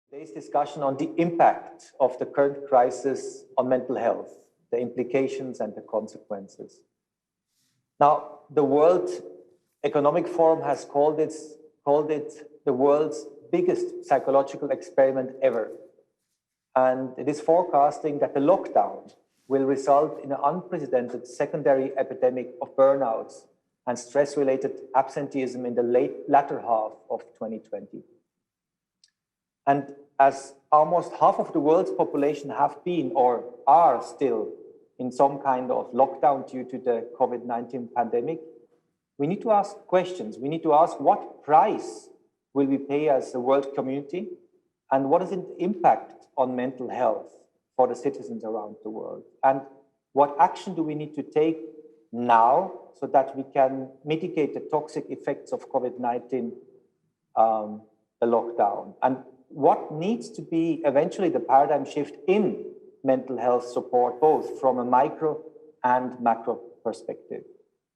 Today's discussion on the impact of the current crisis on mental health, the implications and the consequences. Now, the World Economic Forum has called it the world's biggest psychological experiment ever. And it is forecasting that the lockdown will result in an unprecedented secondary epidemic of burnouts and stress-related absenteeism in the latter half of 2020. And as almost half of the world's population have been or are still in some kind of lockdown due to the COVID-19 pandemic, we need to ask questions. We need to ask, what price will we pay as a world community? And what is the impact on mental health for the citizens around the world? And what action do we need to take now so that we can mitigate the toxic effects of COVID-19, the lockdown? And what needs to be eventually the paradigm shift in mental health support, both from a micro and macro perspective?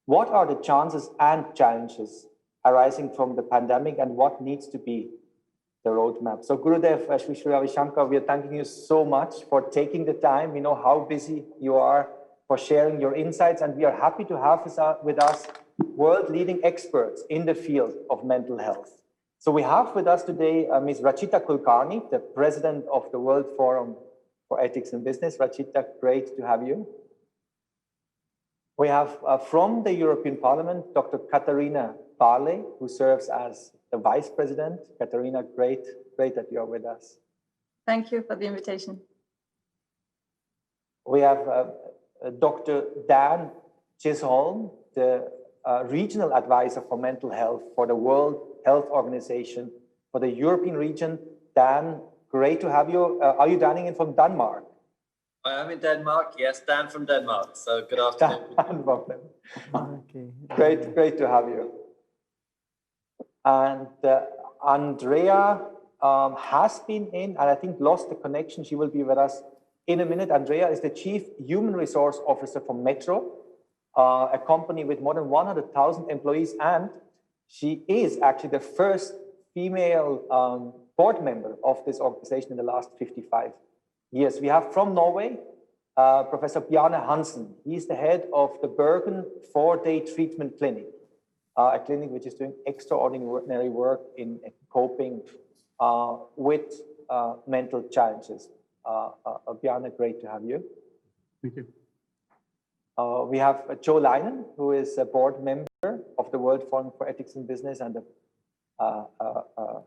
What are the chances and challenges arising from the pandemic, and what needs to be the roadmap? So Gurudev, Shri Shri Ravi Shankar, we are thanking you so much for taking the time. We know how busy you are, for sharing your insights, and we are happy to have with us world-leading experts in the field of mental health. So we have with us today Ms. Rachita Kulkarni, the president of the World Forum for Ethics in Business. Rachita, great to have you. We have from the European Parliament, Dr. Katarina Barley, who serves as the vice president. Katarina, great that you are with us. Thank you for the invitation. We have Dr. Dan Chisholm, the regional advisor for mental health for the World Health Organization for the European region. Dan, great to have you. Are you dialing in from Denmark? I am in Denmark, yes, Dan from Denmark. So good afternoon. Dan from Denmark. Okay. Great to have you. And Andrea has been in, and I think lost the connection. She will be with us in a minute. Andrea is the Chief Human Resource Officer for Metro, a company with more than 100,000 employees, and she is actually the first female board member of this organization in the last 55 years. We have from Norway, Professor Bjarne Hansen. He's the head of the Bergen 4-day treatment clinic, a clinic which is doing extraordinary work in coping with mental challenges. Bjarne, great to have you. Thank you. We have Joe Leinen, who is a board member of the World Forum for Ethics in Business and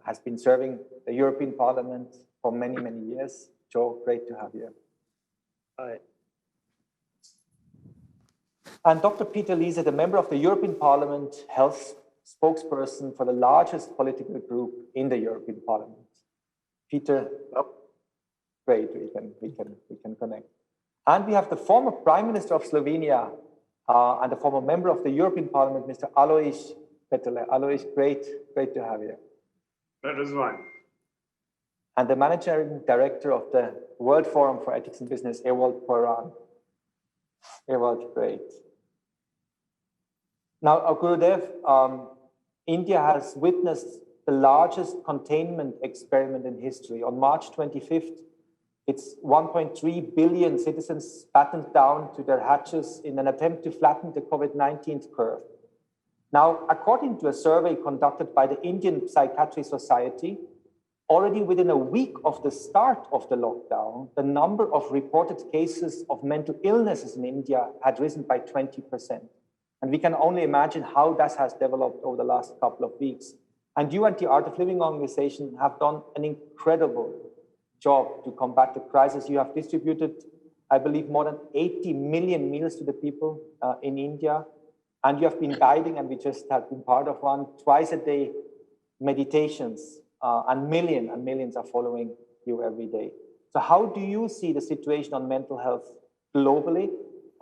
has been serving the European Parliament for many, many years. Joe, great to have you. Hi. And Dr. Peter Liese, the member of the European Parliament health spokesperson for the largest political group in the European Parliament. Peter, great, we can connect. And we have the former Prime Minister of Slovenia and the former member of the European Parliament, Mr. Alojz Peterle. Alojz, great to have you. That is fine. And the managing director of the World Forum for Ethics in Business, Ewald Poran. Ewald, great. Now, Gurudev, India has witnessed the largest containment experiment in history. On March 25th, its 1.3 billion citizens battened down to their hatches in an attempt to flatten the COVID-19 curve. Now, according to a survey conducted by the Indian Psychiatry Society, already within a week of the start of the lockdown, the number of reported cases of mental illnesses in India had risen by 20%. And we can only imagine how that has developed over the last couple of weeks. And you and the Art of Living organization have done an incredible job to combat the crisis. You have distributed, I believe, more than 80 million meals to the people in India. And you have been guiding, and we just have been part of one, twice a day meditations. And millions are following you every day. So how do you see the situation on mental health globally,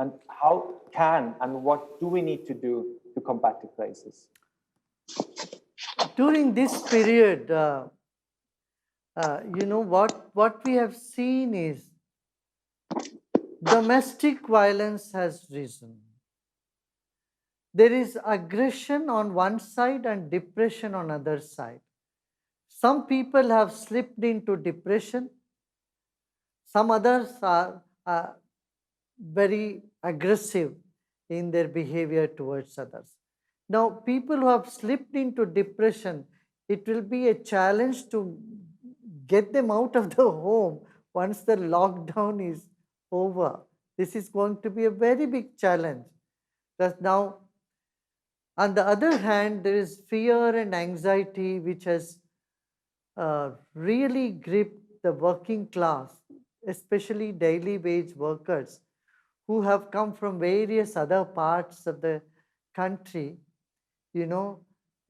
and how can and what do we need to do to combat the crisis? During this period, what we have seen is domestic violence has risen. There is aggression on one side and depression on other side. Some people have slipped into depression. Some others are very aggressive in their behavior towards others. Now, people who have slipped into depression, it will be a challenge to get them out of the home once the lockdown is over. This is going to be a very big challenge. Because now, on the other hand, there is fear and anxiety which has really gripped the working class, especially daily wage workers who have come from various other parts of the country. You know,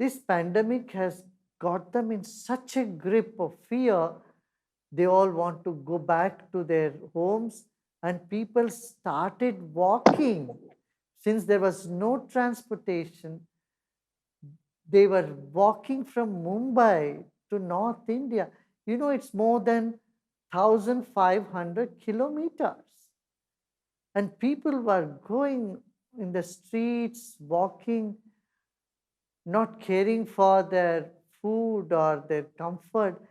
this pandemic has got them in such a grip of fear. They all want to go back to their homes, and people started walking. Since there was no transportation, they were walking from Mumbai to North India. You know, it's more than 1,500 kilometers. And people were going in the streets, walking, not caring for their food or their comfort.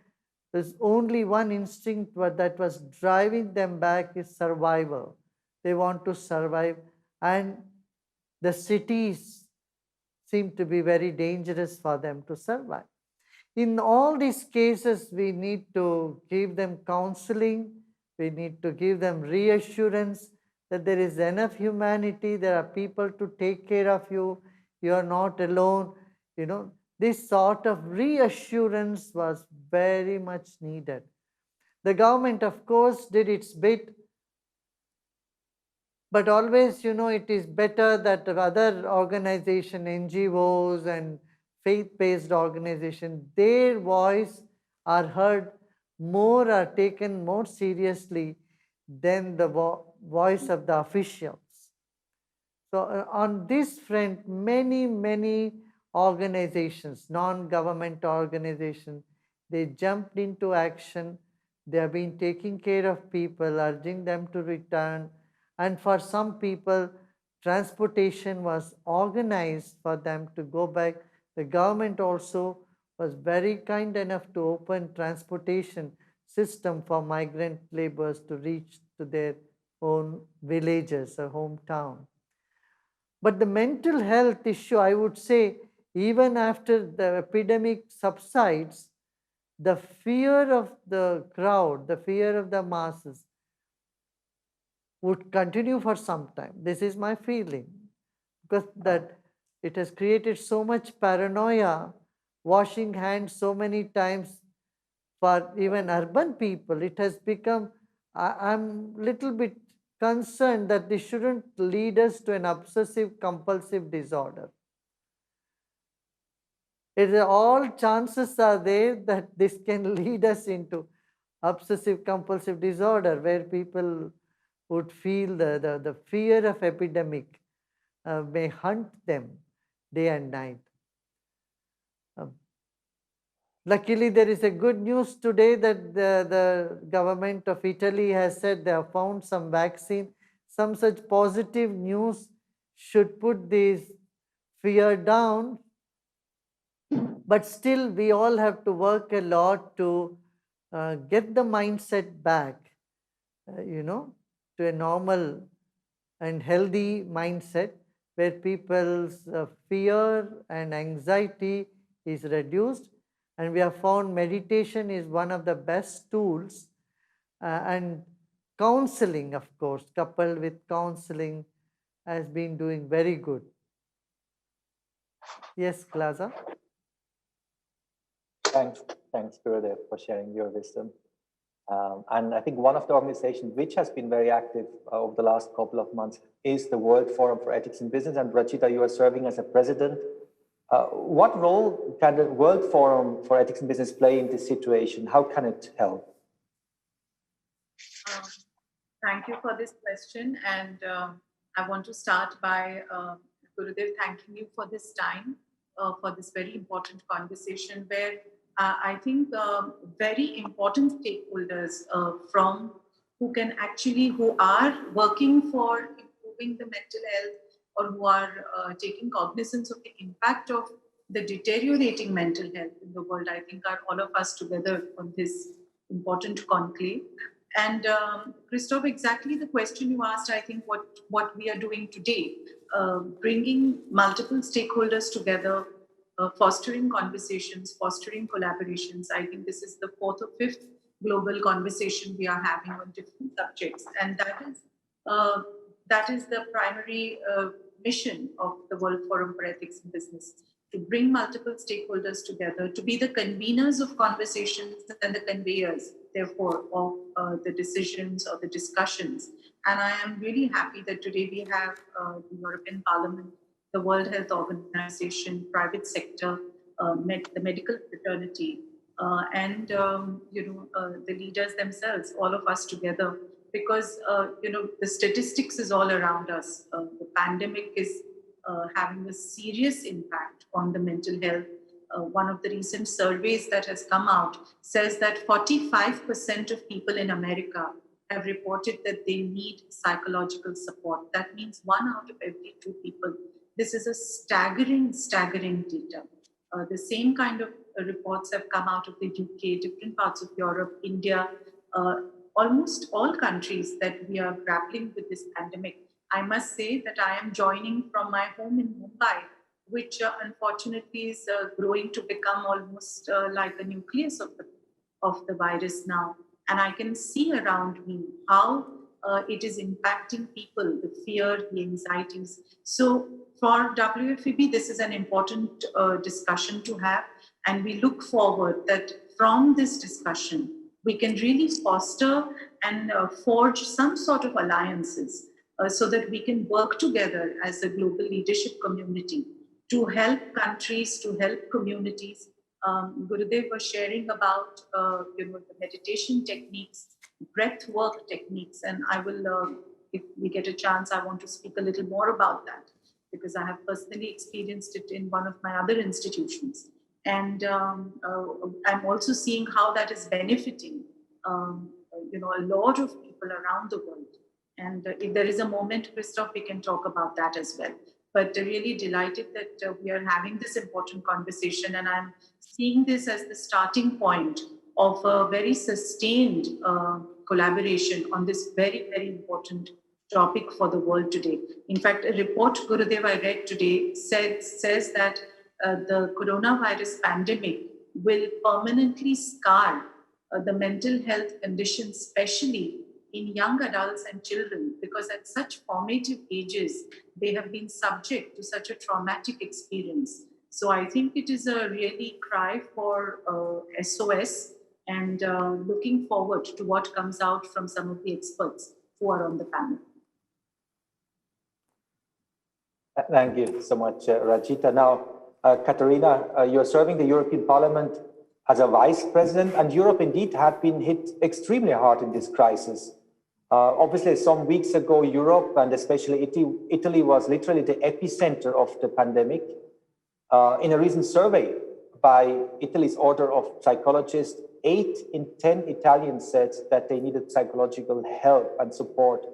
There's only one instinct that was driving them back is survival. They want to survive. And the cities seem to be very dangerous for them to survive. In all these cases, we need to give them counseling. We need to give them reassurance that there is enough humanity. There are people to take care of you. You are not alone. You know, this sort of reassurance was very much needed. The government, of course, did its bit, but always, you know, it is better that other organization, NGOs and faith-based organization, their voice are heard more, are taken more seriously than the voice of the officials. So on this front, many organizations, non-government organizations, they jumped into action. They have been taking care of people, urging them to return. And for some people, transportation was organized for them to go back. The government also was very kind enough to open transportation system for migrant laborers to reach to their own villages or hometown. But the mental health issue, I would say, even after the epidemic subsides, the fear of the crowd, the fear of the masses would continue for some time. This is my feeling, because that it has created so much paranoia, washing hands so many times for even urban people. It has become, I'm little bit concerned that this shouldn't lead us to an obsessive compulsive disorder. All chances are there that this can lead us into obsessive compulsive disorder, where people would feel the fear of epidemic may hunt them day and night. Luckily, there is a good news today that the government of Italy has said they have found some vaccine. Some such positive news should put this fear down. But still, we all have to work a lot to get the mindset back, to a normal and healthy mindset where people's fear and anxiety is reduced. And we have found meditation is one of the best tools, and counseling, of course, coupled with counseling, has been doing very good. Yes, Glaza? Thanks, Gurudev, for sharing your wisdom. And I think one of the organizations which has been very active over the last couple of months is the World Forum for Ethics in Business. And Rachita, you are serving as a president. What role can the World Forum for Ethics in Business play in this situation? How can it help? Thank you for this question. And I want to start by, Gurudev, thanking you for this time, for this very important conversation where I think very important stakeholders from who are working for improving the mental health, or who are taking cognizance of the impact of the deteriorating mental health in the world, I think, are all of us together on this important conclave. And Christoph, exactly the question you asked, I think what we are doing today, bringing multiple stakeholders together, fostering conversations, fostering collaborations. I think this is the fourth or fifth global conversation we are having on different subjects. And that is the primary mission of the World Forum for Ethics in Business, to bring multiple stakeholders together, to be the conveners of conversations and the conveyors, therefore, of the decisions or the discussions. And I am really happy that today we have the European Parliament, the World Health Organization, private sector, the medical fraternity, and the leaders themselves, all of us together, because the statistics is all around us. The pandemic is having a serious impact on the mental health. One of the recent surveys that has come out says that 45% of people in America have reported that they need psychological support. That means 1 out of every 2 people. This is a staggering data. The same kind of reports have come out of the UK, different parts of Europe, India, almost all countries that we are grappling with this pandemic. I must say that I am joining from my home in Mumbai, which unfortunately is growing to become almost like a nucleus of the virus now. And I can see around me how it is impacting people, the fear, the anxieties. So for WFEB, this is an important discussion to have. And we look forward that from this discussion, we can really foster and forge some sort of alliances so that we can work together as a global leadership community to help countries, to help communities. Gurudev was sharing about the meditation techniques, breath work techniques, and I will, if we get a chance, I want to speak a little more about that because I have personally experienced it in one of my other institutions. And I'm also seeing how that is benefiting, a lot of people around the world. And if there is a moment, Christoph, we can talk about that as well. But really delighted that we are having this important conversation, and I'm seeing this as the starting point of a very sustained collaboration on this very, very important topic for the world today. In fact, a report, Gurudev, I read today says that the coronavirus pandemic will permanently scar the mental health conditions, especially in young adults and children, because at such formative ages, they have been subject to such a traumatic experience. So I think it is a really cry for SOS, and looking forward to what comes out from some of the experts who are on the panel. Thank you so much, Rajita. Now, Katerina, you're serving the European Parliament as a vice president, and Europe indeed had been hit extremely hard in this crisis. Obviously, some weeks ago, Europe and especially Italy was literally the epicenter of the pandemic. In a recent survey by Italy's Order of Psychologists, 8 in 10 Italians said that they needed psychological help and support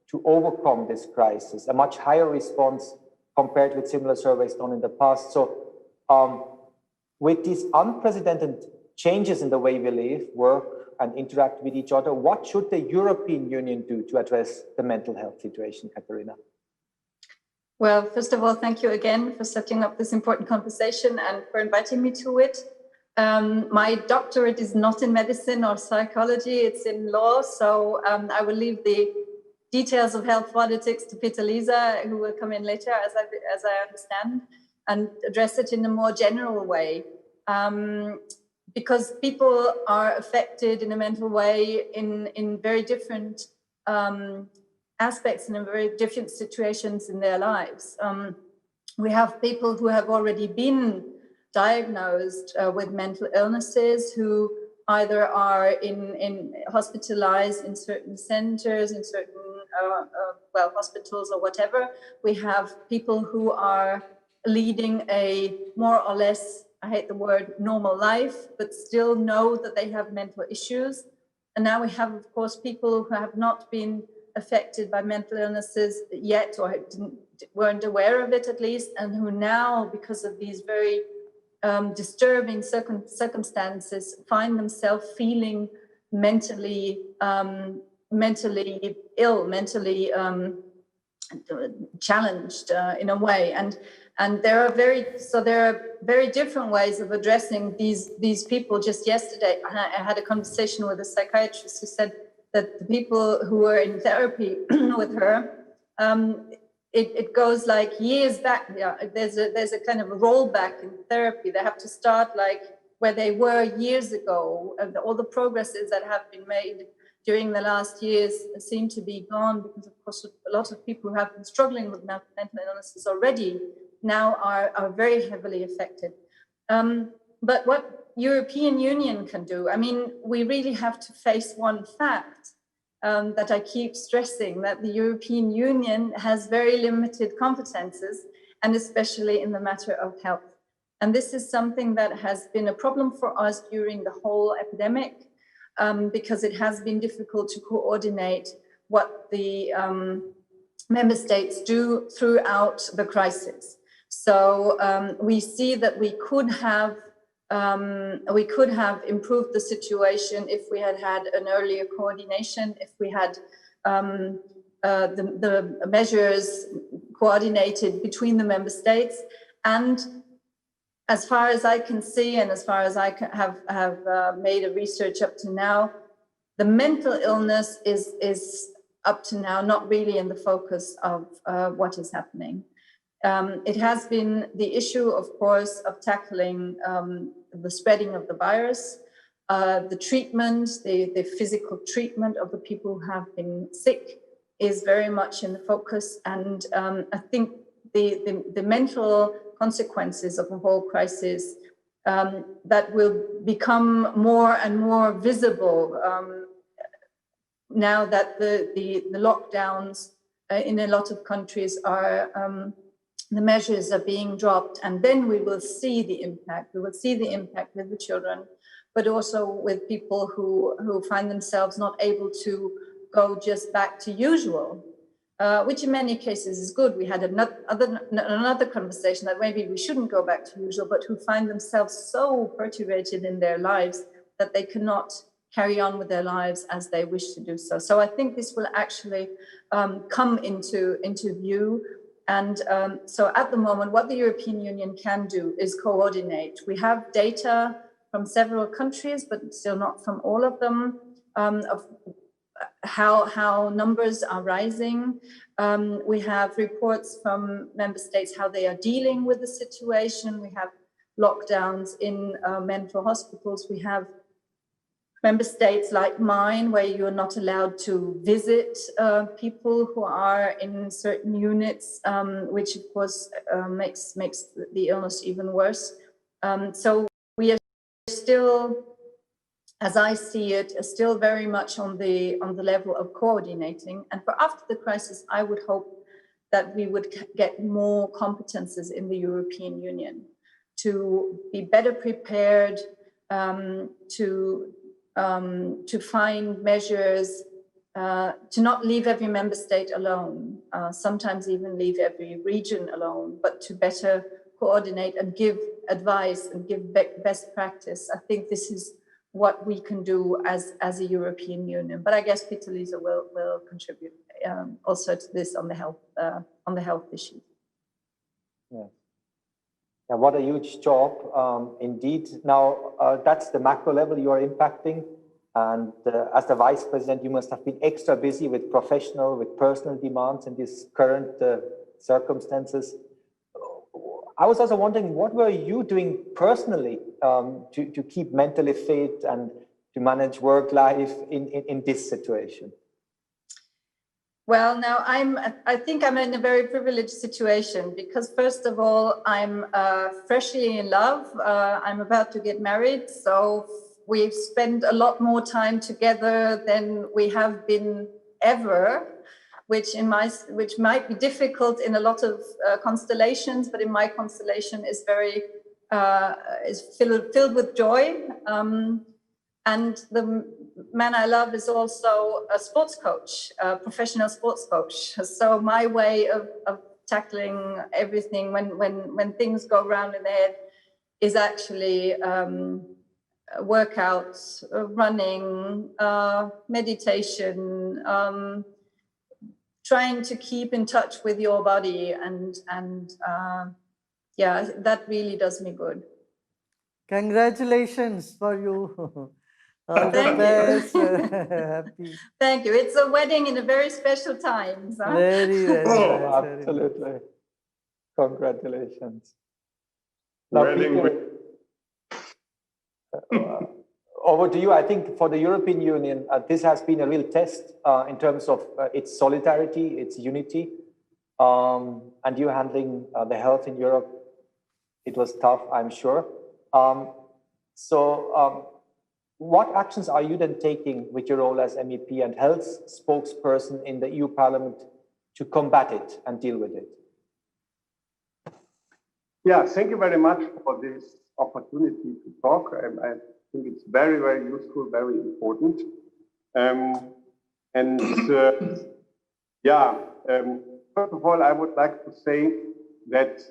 to overcome this crisis, a much higher response compared with similar surveys done in the past. So with these unprecedented changes in the way we live, work, and interact with each other, what should the European Union do to address the mental health situation, Katerina? Well, first of all, thank you again for setting up this important conversation and for inviting me to it. My doctorate is not in medicine or psychology, it's in law. So I will leave the details of health politics to Peter Lisa, who will come in later, as I understand, and address it in a more general way. Because people are affected in a mental way in very different aspects and in very different situations in their lives. We have people who have already been diagnosed with mental illnesses who either are hospitalized in certain centers, in certain hospitals or whatever. We have people who are leading a more or less, I hate the word normal life, but still know that they have mental issues. And now we have, of course, people who have not been affected by mental illnesses yet, or weren't aware of it at least, and who now, because of these very disturbing circumstances find themselves feeling mentally ill, mentally challenged in a way, and there are very different ways of addressing these people. Just yesterday, I had a conversation with a psychiatrist who said that the people who were in therapy with her, it goes like years back. Yeah, there's a kind of a rollback in therapy. They have to start like where they were years ago, and all the progresses that have been made during the last years seem to be gone, because of course a lot of people who have been struggling with mental illnesses already now are very heavily affected. But what European Union can do, I mean, we really have to face one fact that I keep stressing, that the European Union has very limited competences, and especially in the matter of health. And this is something that has been a problem for us during the whole epidemic, because it has been difficult to coordinate what the member states do throughout the crisis. So we see that we could have improved the situation if we had had an earlier coordination, if we had the measures coordinated between the member states. And as far as I can see, and as far as I have made a research up to now, the mental illness is up to now not really in the focus of what is happening. It has been the issue, of course, of tackling the spreading of the virus, the treatment, the physical treatment of the people who have been sick is very much in the focus. And I think the mental consequences of the whole crisis that will become more and more visible now that the lockdowns in a lot of countries are, the measures are being dropped, and then we will see the impact. We will see the impact with the children, but also with people who find themselves not able to go just back to usual. Which in many cases is good. We had another conversation that maybe we shouldn't go back to usual, but who find themselves so perturbated in their lives that they cannot carry on with their lives as they wish to do so. So I think this will actually come into view. And so at the moment, what the European Union can do is coordinate. We have data from several countries, but still not from all of them, of how numbers are rising. We have reports from member states how they are dealing with the situation. We have lockdowns in mental hospitals. We have member states like mine where you're not allowed to visit people who are in certain units, which of course makes the illness even worse. So we are still, as I see it, still very much on the level of coordinating. And for after the crisis, I would hope that we would get more competences in the European Union to be better prepared, to find measures, to not leave every member state alone, sometimes even leave every region alone, but to better coordinate and give advice and give best practice. I think this is what we can do as a European Union. But I guess Peter Liese will contribute also to this on the health issue. Yeah. Yeah, what a huge job, indeed. Now, that's the macro level you are impacting. And as the Vice President, you must have been extra busy with personal demands in these current circumstances. I was also wondering, what were you doing personally to keep mentally fit and to manage work life in this situation? Well, now I think I'm in a very privileged situation because first of all, I'm freshly in love. I'm about to get married. So we've spent a lot more time together than we have been ever, which might be difficult in a lot of constellations, but in my constellation is very is filled with joy. And the man I love is also a sports coach, a professional sports coach. So my way of tackling everything when things go round in the head is actually workouts, running, meditation, trying to keep in touch with your body, and yeah, that really does me good. Congratulations for you. All the Thank best. you. Happy. Thank you. It's a wedding in a very special time. So. Very, very Oh, nice. Very nice. absolutely. Congratulations. Wedding Peter, over to you. I think for the European Union, this has been a real test in terms of its solidarity, its unity, and you handling the health in Europe. It was tough, I'm sure. What actions are you then taking with your role as MEP and health spokesperson in the EU Parliament to combat it and deal with it? Yeah, thank you very much for this opportunity to talk. I think it's very, very useful, very important. First of all, I would like to say that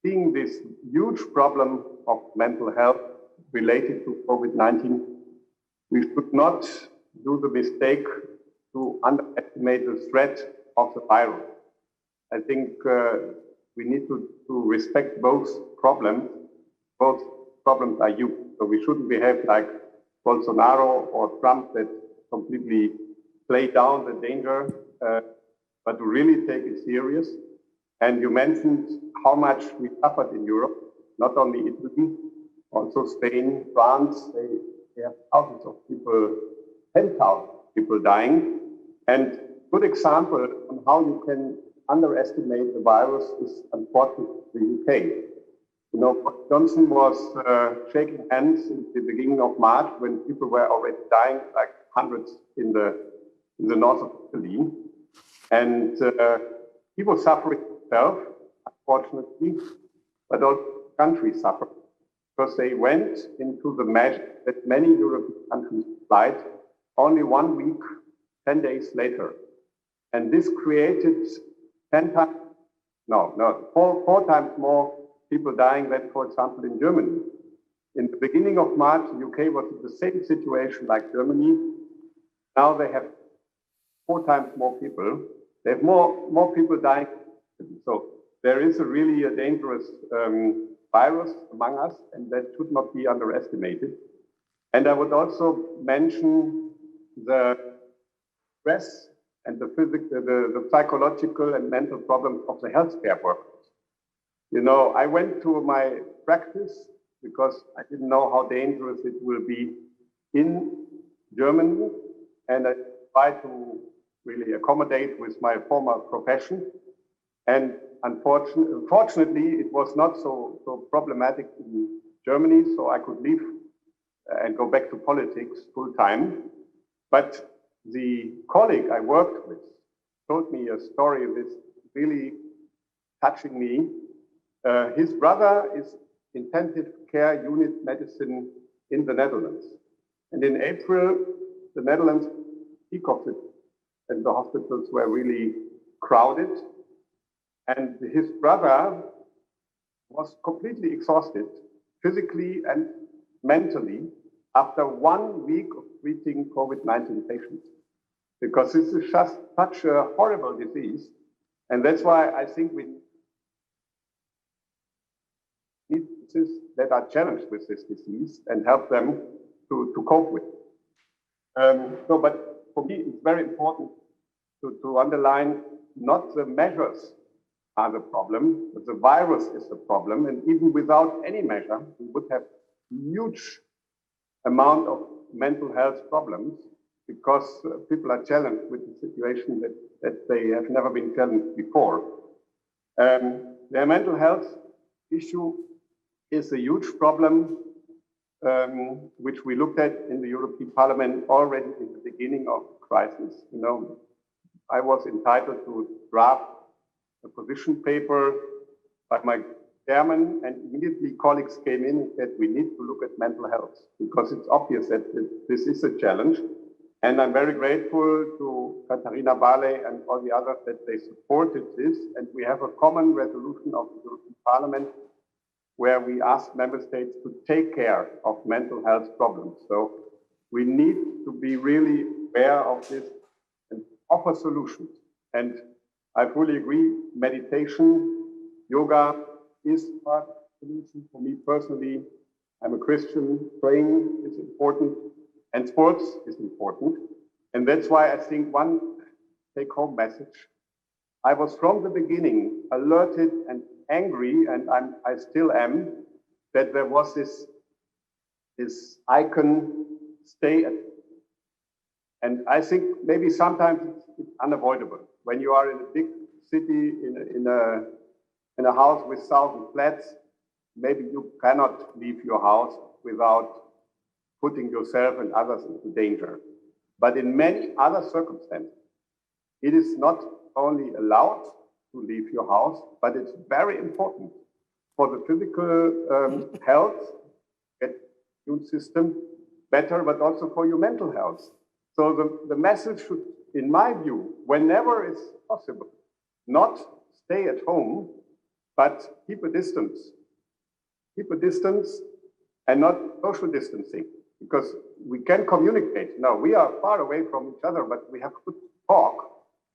seeing this huge problem of mental health related to COVID-19, we should not do the mistake to underestimate the threat of the virus. I think we need to respect both problems. Both problems are huge. So we shouldn't behave like Bolsonaro or Trump that completely play down the danger, but to really take it serious. And you mentioned how much we suffered in Europe, not only Italy, also Spain, France. They have thousands of people, 10,000 people dying. And good example on how you can underestimate the virus is unfortunately the UK. You know, Johnson was shaking hands in the beginning of March when people were already dying, like hundreds in the north of Italy. And he was suffering himself, unfortunately, but also the country suffered because they went into the measure that many European countries applied only 1 week, 10 days later. And this created 4 times more people dying than, for example, in Germany. In the beginning of March, the UK was in the same situation like Germany. Now they have 4 times more people. They have more people dying. So there is really a dangerous virus among us, and that should not be underestimated. And I would also mention the stress and the psychological and mental problems of the healthcare workers. You know, I went to my practice because I didn't know how dangerous it will be in Germany, and I tried to really accommodate with my former profession. And unfortunately, it was not so problematic in Germany, so I could leave and go back to politics full time. But the colleague I worked with told me a story that's really touching me. His brother is intensive care unit medicine in the Netherlands. And in April, the Netherlands peak of it, and the hospitals were really crowded. And his brother was completely exhausted, physically and mentally, after 1 week of treating COVID-19 patients. Because this is just such a horrible disease. And that's why I think we need that are challenged with this disease and help them to cope with it. But for me, it's very important to underline not the measures are the problem, but the virus is the problem. And even without any measure, we would have huge amount of mental health problems because people are challenged with the situation that they have never been challenged before. Their mental health issue is a huge problem, which we looked at in the European Parliament already in the beginning of the crisis. You know, I was entitled to draft a position paper by my chairman, and immediately colleagues came in and said, we need to look at mental health because it's obvious that this is a challenge. And I'm very grateful to Katharina Barley and all the others that they supported this. And we have a common resolution of the European Parliament where we ask member states to take care of mental health problems. So we need to be really aware of this and offer solutions. And I fully agree, meditation, yoga is part of the solution. For me personally, I'm a Christian, praying is important, and sports is important. And that's why I think one take-home message, I was from the beginning alerted and angry, and I still am, that there was this icon, stay at. And I think maybe sometimes it's unavoidable. When you are in a big city, in a house with 1,000 flats, maybe you cannot leave your house without putting yourself and others into danger. But in many other circumstances, it is not only allowed to leave your house, but it's very important for the physical health, get immune system better, but also for your mental health. So the message should, in my view, whenever it's possible, not stay at home, but keep a distance. Keep a distance and not social distancing, because we can communicate. Now, we are far away from each other, but we have to talk,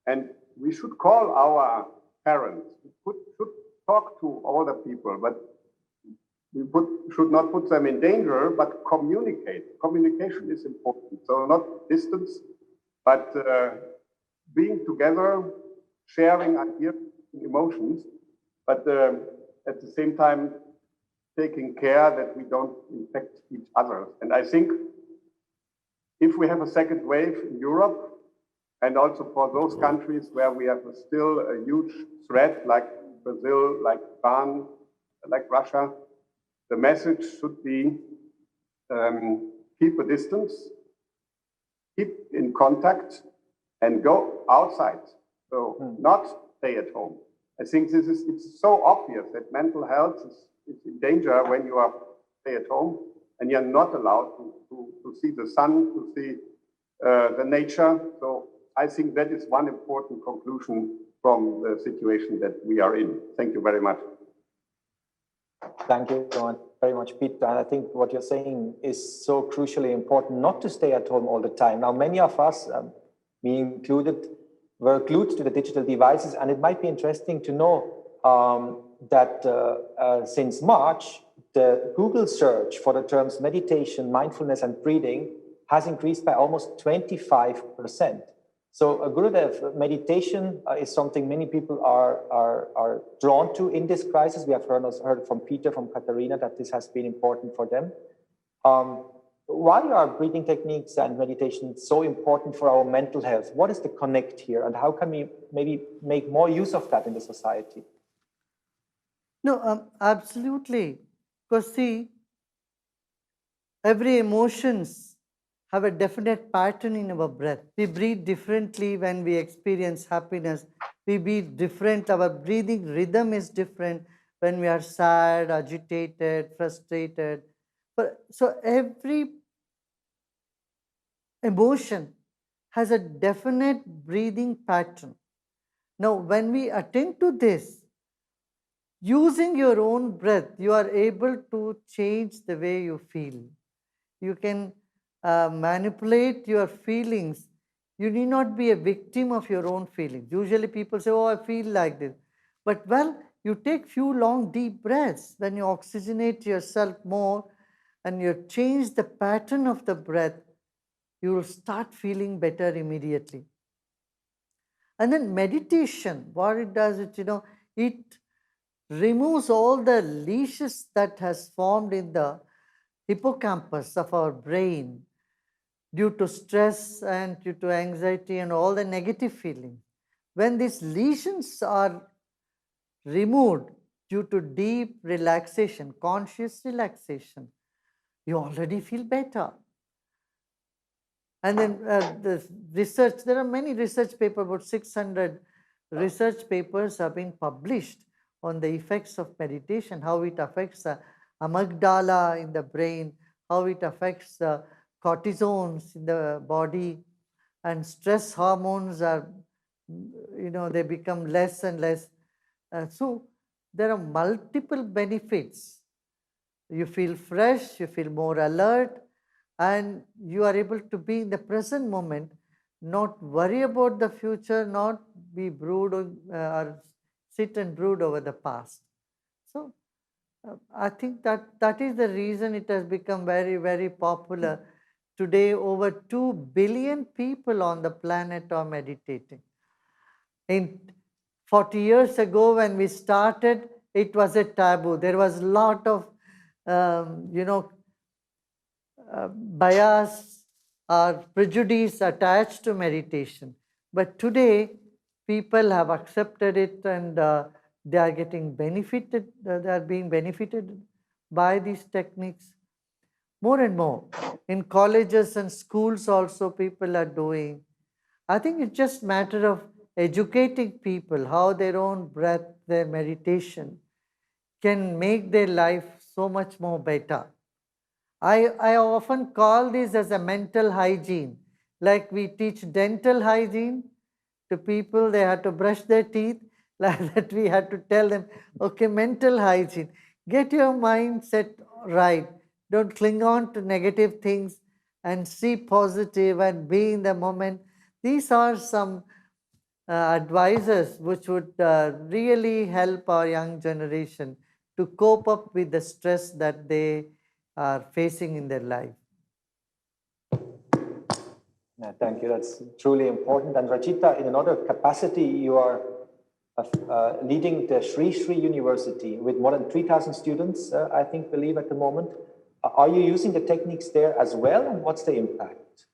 and we should call our parents. We should talk to older people, but we should not put them in danger, but communicate. Communication is important. So not distance, but being together, sharing ideas, emotions, but at the same time, taking care that we don't infect each other. And I think if we have a second wave in Europe, and also for those countries where we have still a huge threat, like Brazil, like Iran, like Russia, the message should be keep a distance, keep in contact, and go outside. So not stay at home. I think it's so obvious that mental health is in danger when you are stay at home and you're not allowed to see the sun, to see the nature. So I think that is one important conclusion from the situation that we are in. Thank you very much. Thank you very much, Peter. And I think what you're saying is so crucially important, not to stay at home all the time. Now, many of us, me included, were glued to the digital devices, and it might be interesting to know that since March, the Google search for the terms meditation, mindfulness, and breathing has increased by almost 25%. So, Gurudev, meditation is something many people are drawn to in this crisis. We have heard from Peter, from Katharina, that this has been important for them. Why are breathing techniques and meditation so important for our mental health? What is the connect here, and how can we maybe make more use of that in the society? No, absolutely. Because see, every emotions have a definite pattern in our breath. We breathe differently when we experience happiness. We breathe different. Our breathing rhythm is different when we are sad, agitated, frustrated. So every emotion has a definite breathing pattern. Now, when we attend to this, using your own breath, you are able to change the way you feel. You can manipulate your feelings. You need not be a victim of your own feelings. Usually people say, oh, I feel like this. But well, you take few long deep breaths, then you oxygenate yourself more and you change the pattern of the breath, you will start feeling better immediately. And then meditation, what it does, it removes all the leashes that has formed in the hippocampus of our brain due to stress and due to anxiety and all the negative feelings. When these lesions are removed due to deep relaxation, conscious relaxation, you already feel better. And then the research, there are many research papers, about 600 research papers have been published on the effects of meditation, how it affects the amygdala in the brain, how it affects the cortisones in the body, and stress hormones are, they become less and less. So there are multiple benefits You feel fresh, you feel more alert, and you are able to be in the present moment, not worry about the future, not be or sit and brood over the past. So I think that is the reason it has become very, very popular. Today, over 2 billion people on the planet are meditating. In 40 years ago, when we started, it was a taboo. There was a lot of, bias or prejudice attached to meditation. But today, people have accepted it, and they are getting benefited, they are being benefited by these techniques more and more. In colleges and schools also, people are doing. I think it's just matter of educating people how their own breath, their meditation can make their life so much more better. I often call this as a mental hygiene. Like we teach dental hygiene to people, they have to brush their teeth. Like that, we have to tell them, okay, mental hygiene. Get your mindset right. Don't cling on to negative things and see positive and be in the moment. These are some advices which would really help our young generation to cope up with the stress that they are facing in their life. Yeah, thank you. That's truly important. And Rachita, in another capacity, you are leading the Sri Sri University with more than 3,000 students, I think, believe at the moment. Are you using the techniques there as well? And what's the impact?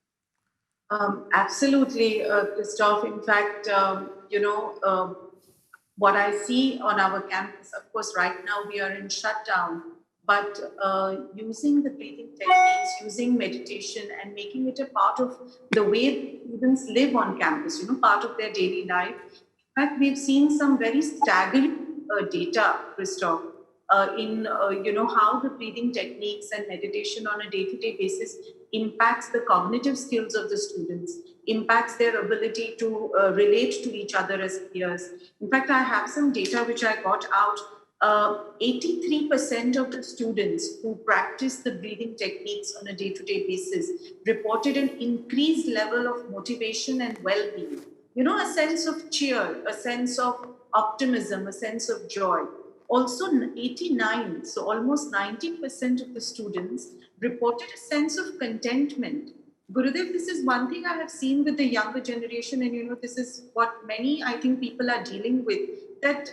Absolutely, Christoph. In fact, what I see on our campus, of course, right now we are in shutdown, but using the breathing techniques, using meditation, and making it a part of the way students live on campus, part of their daily life. In fact, we've seen some very staggering data, Christoph, in how the breathing techniques and meditation on a day-to-day basis impacts the cognitive skills of the students, impacts their ability to relate to each other as peers. In fact, I have some data which I got out. 83% of the students who practice the breathing techniques on a day-to-day basis reported an increased level of motivation and well-being. A sense of cheer, a sense of optimism, a sense of joy. Also, 89, so almost 90% of the students reported a sense of contentment. Gurudev, this is one thing I have seen with the younger generation, and this is what many, I think, people are dealing with, that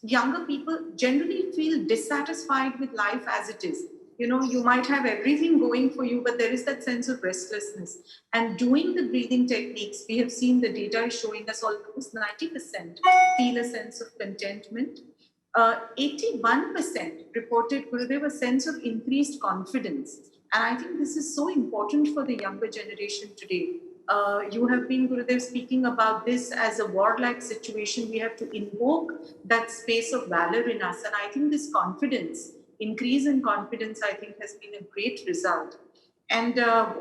younger people generally feel dissatisfied with life as it is. You might have everything going for you, but there is that sense of restlessness. And doing the breathing techniques, we have seen the data is showing us almost 90% feel a sense of contentment. 81% reported, Gurudev, a sense of increased confidence. And I think this is so important for the younger generation today. You have been, Gurudev, speaking about this as a warlike situation. We have to invoke that space of valor in us. And I think this confidence, increase in confidence, I think has been a great result. And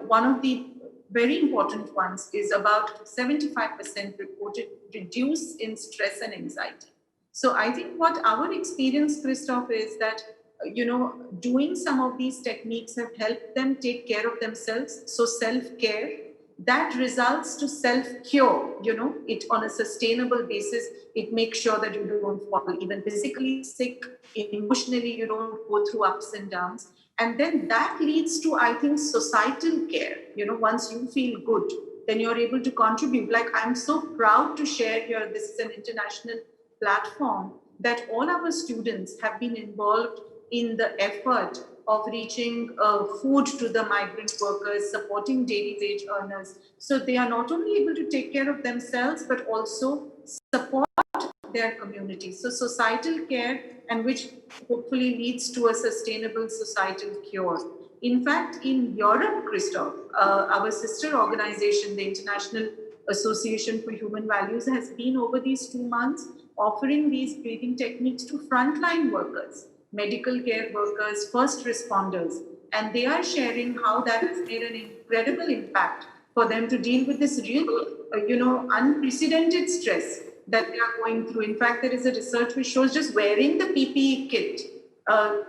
one of the very important ones is about 75% reported reduce in stress and anxiety. So I think what our experience, Christoph, is that, doing some of these techniques have helped them take care of themselves. So self-care, that results to self-cure, it on a sustainable basis. It makes sure that you don't fall even physically sick, emotionally, you don't go through ups and downs. And then that leads to, I think, societal care. Once you feel good, then you're able to contribute. Like, I'm so proud to share here, this is an international platform, that all our students have been involved in the effort of reaching food to the migrant workers, supporting daily wage earners. So they are not only able to take care of themselves, but also support their community. So societal care, and which hopefully leads to a sustainable societal cure. In fact, in Europe, Christoph, our sister organization, the International Association for Human Values, has been over these 2 months offering these breathing techniques to frontline workers, medical care workers, first responders, and they are sharing how that has made an incredible impact for them to deal with this really, unprecedented stress that they are going through. In fact, there is a research which shows just wearing the PPE kit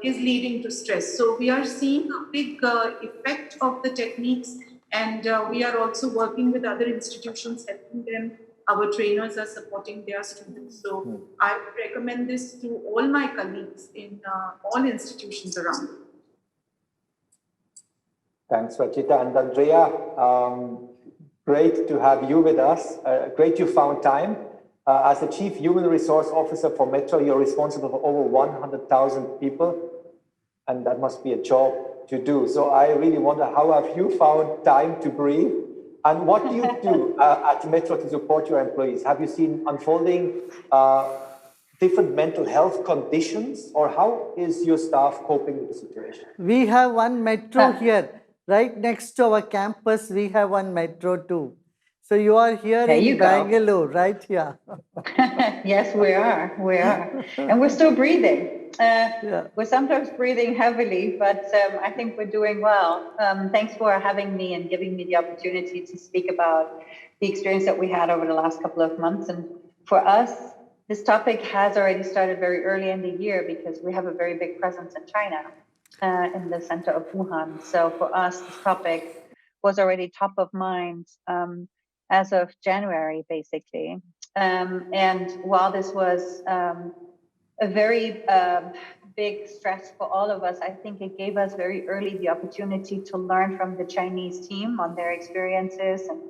is leading to stress. So we are seeing a big effect of the techniques, and we are also working with other institutions, helping them. Our trainers are supporting their students. So I would recommend this to all my colleagues in all institutions around. Thanks, Rachita. And Andrea, great to have you with us. Great you found time. As the Chief Human Resource Officer for Metro, you're responsible for over 100,000 people, and that must be a job to do. So I really wonder, how have you found time to breathe? And what do you do at Metro to support your employees? Have you seen unfolding different mental health conditions, or how is your staff coping with the situation? We have one metro here, right next to our campus. We have one metro too. So you are here in Bangalore, right here. Yes, we are. We are. And we're still breathing. We're sometimes breathing heavily, but I think we're doing well. Thanks for having me and giving me the opportunity to speak about the experience that we had over the last couple of months. And for us, this topic has already started very early in the year because we have a very big presence in China, in the center of Wuhan. So for us, this topic was already top of mind as of January, basically. And while this was a very big stress for all of us, I think it gave us very early the opportunity to learn from the Chinese team on their experiences and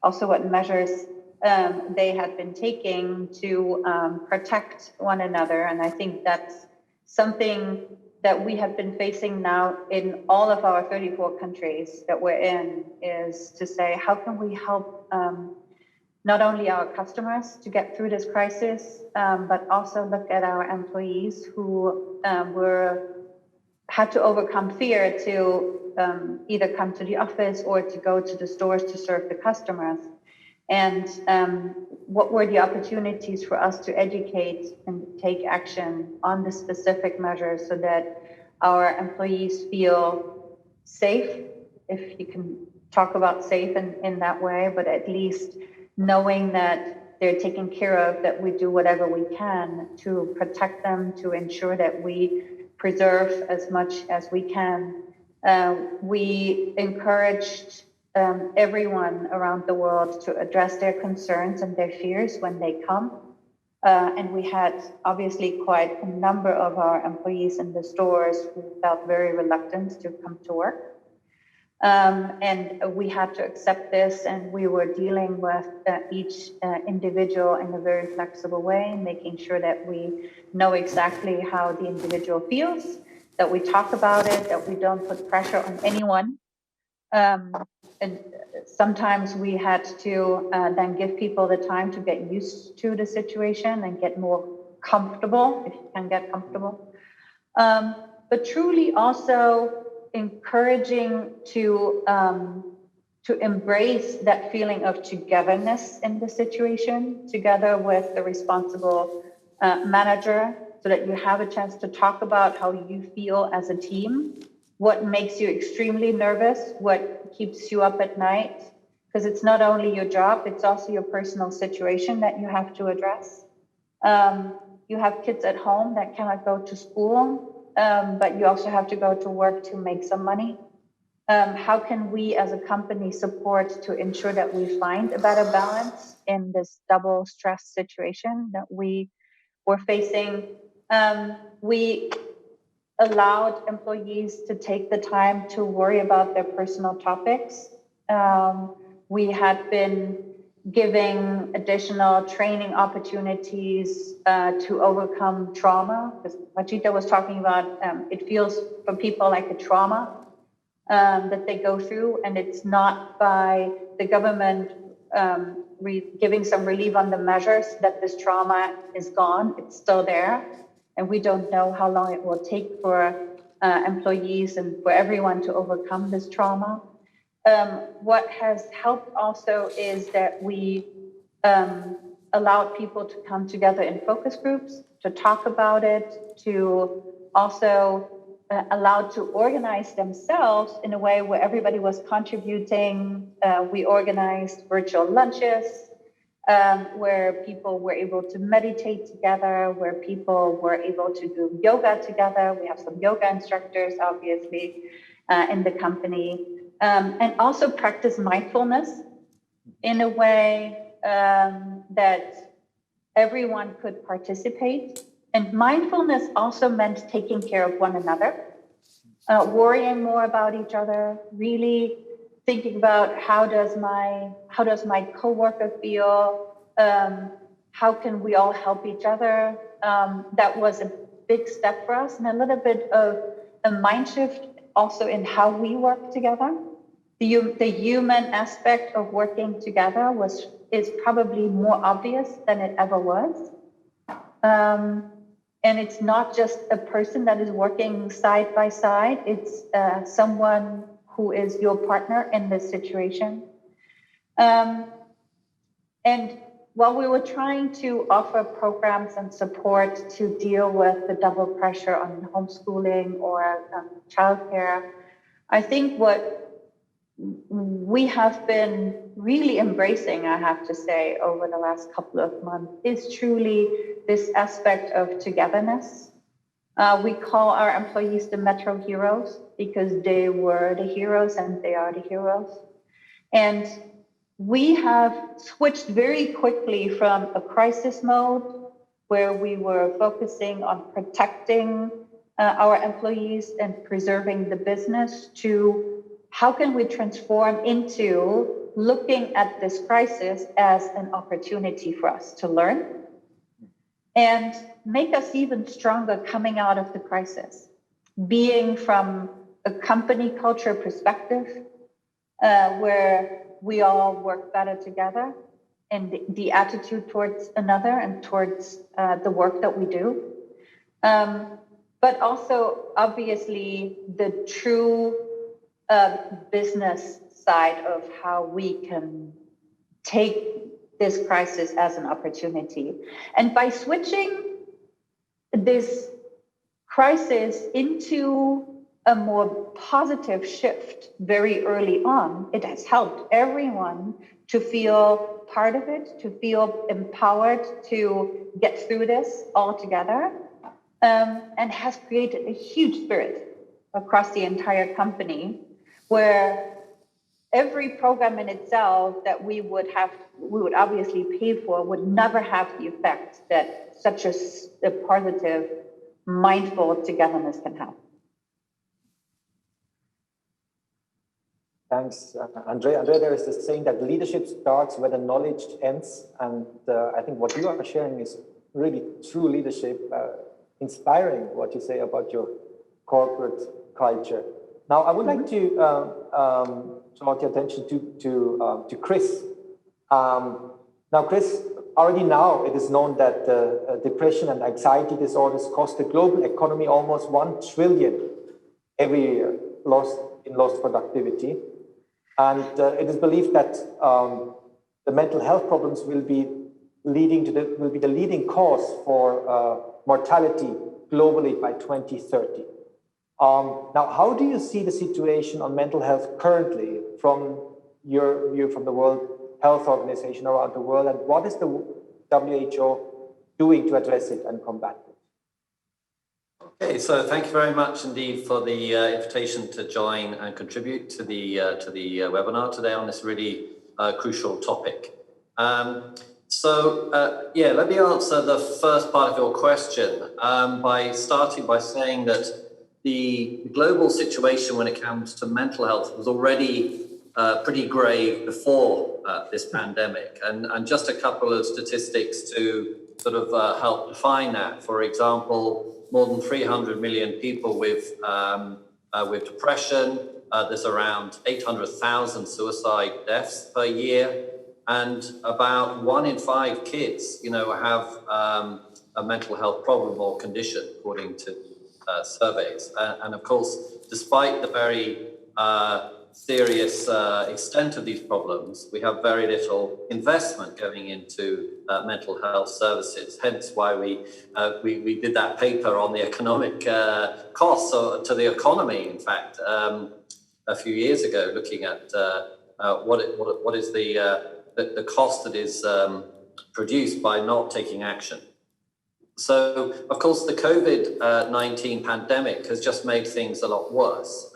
also what measures they had been taking to protect one another. And I think that's something that we have been facing now in all of our 34 countries that we're in, is to say, how can we help not only our customers to get through this crisis, but also look at our employees who had to overcome fear to either come to the office or to go to the stores to serve the customers. And what were the opportunities for us to educate and take action on the specific measures so that our employees feel safe, if you can talk about safe in that way, but at least knowing that they're taken care of, that we do whatever we can to protect them, to ensure that we preserve as much as we can. We encouraged everyone around the world to address their concerns and their fears when they come. And we had obviously quite a number of our employees in the stores who felt very reluctant to come to work. And we had to accept this, and we were dealing with each individual in a very flexible way, making sure that we know exactly how the individual feels, that we talk about it, that we don't put pressure on anyone. And sometimes we had to then give people the time to get used to the situation and get more comfortable, if you can get comfortable. But truly also encouraging to embrace that feeling of togetherness in the situation, together with the responsible manager, so that you have a chance to talk about how you feel as a team, what makes you extremely nervous, what keeps you up at night, because it's not only your job, it's also your personal situation that you have to address. You have kids at home that cannot go to school, but you also have to go to work to make some money. How can we as a company support to ensure that we find a better balance in this double stress situation that we were facing? We allowed employees to take the time to worry about their personal topics. We had been giving additional training opportunities to overcome trauma, because Rachita was talking about it feels for people like a trauma that they go through, and it's not by the government giving some relief on the measures that this trauma is gone. It's still there, and we don't know how long it will take for employees and for everyone to overcome this trauma. What has helped also is that we allowed people to come together in focus groups, to talk about it, to also allowed to organize themselves in a way where everybody was contributing. We organized virtual lunches. where people were able to meditate together, where people were able to do yoga together. We have some yoga instructors, obviously, in the company, and also practice mindfulness in a way that everyone could participate. And mindfulness also meant taking care of one another, worrying more about each other, really thinking about how does my coworker feel? How can we all help each other? That was a big step for us, and a little bit of a mind shift also in how we work together. The human aspect of working together is probably more obvious than it ever was. And it's not just a person that is working side by side, it's someone who is your partner in this situation. And while we were trying to offer programs and support to deal with the double pressure on homeschooling or childcare, I think what we have been really embracing, I have to say, over the last couple of months is truly this aspect of togetherness. We call our employees the Metro heroes because they were the heroes and they are the heroes. And we have switched very quickly from a crisis mode where we were focusing on protecting our employees and preserving the business to how can we transform into looking at this crisis as an opportunity for us to learn and make us even stronger coming out of the crisis, being from a company culture perspective where we all work better together and the attitude towards another and towards the work that we do. But also, obviously, the true business side of how we can take this crisis as an opportunity. And by switching this crisis into a more positive shift very early on, it has helped everyone to feel part of it, to feel empowered to get through this all together, and has created a huge spirit across the entire company, where every program in itself that we would obviously pay for would never have the effect that such a positive, mindful togetherness can have. Thanks, Andrea. Andrea, there is this saying that leadership starts where the knowledge ends. And I think what you are sharing is really true leadership, inspiring what you say about your corporate culture. Now, I would like to draw your attention to Chris. Now, Chris, already now it is known that depression and anxiety disorders cost the global economy almost 1 trillion every year in lost productivity. And it is believed that the mental health problems will be the leading cause for mortality globally by 2030. Now, how do you see the situation on mental health currently from your view from the World Health Organization around the world, and what is the WHO doing to address it and combat it? Okay, so thank you very much indeed for the invitation to join and contribute to the webinar today on this really crucial topic. Let me answer the first part of your question by starting by saying that the global situation when it comes to mental health was already pretty grave before this pandemic. And just a couple of statistics to sort of help define that. For example, more than 300 million people with depression. There's around 800,000 suicide deaths per year. And about 1 in 5 kids, have a mental health problem or condition, according to surveys. And of course, despite the very serious extent of these problems, we have very little investment going into mental health services. Hence why we did that paper on the economic costs to the economy, in fact, a few years ago, looking at what is the the cost that is produced by not taking action. So, of course, the COVID-19 pandemic has just made things a lot worse,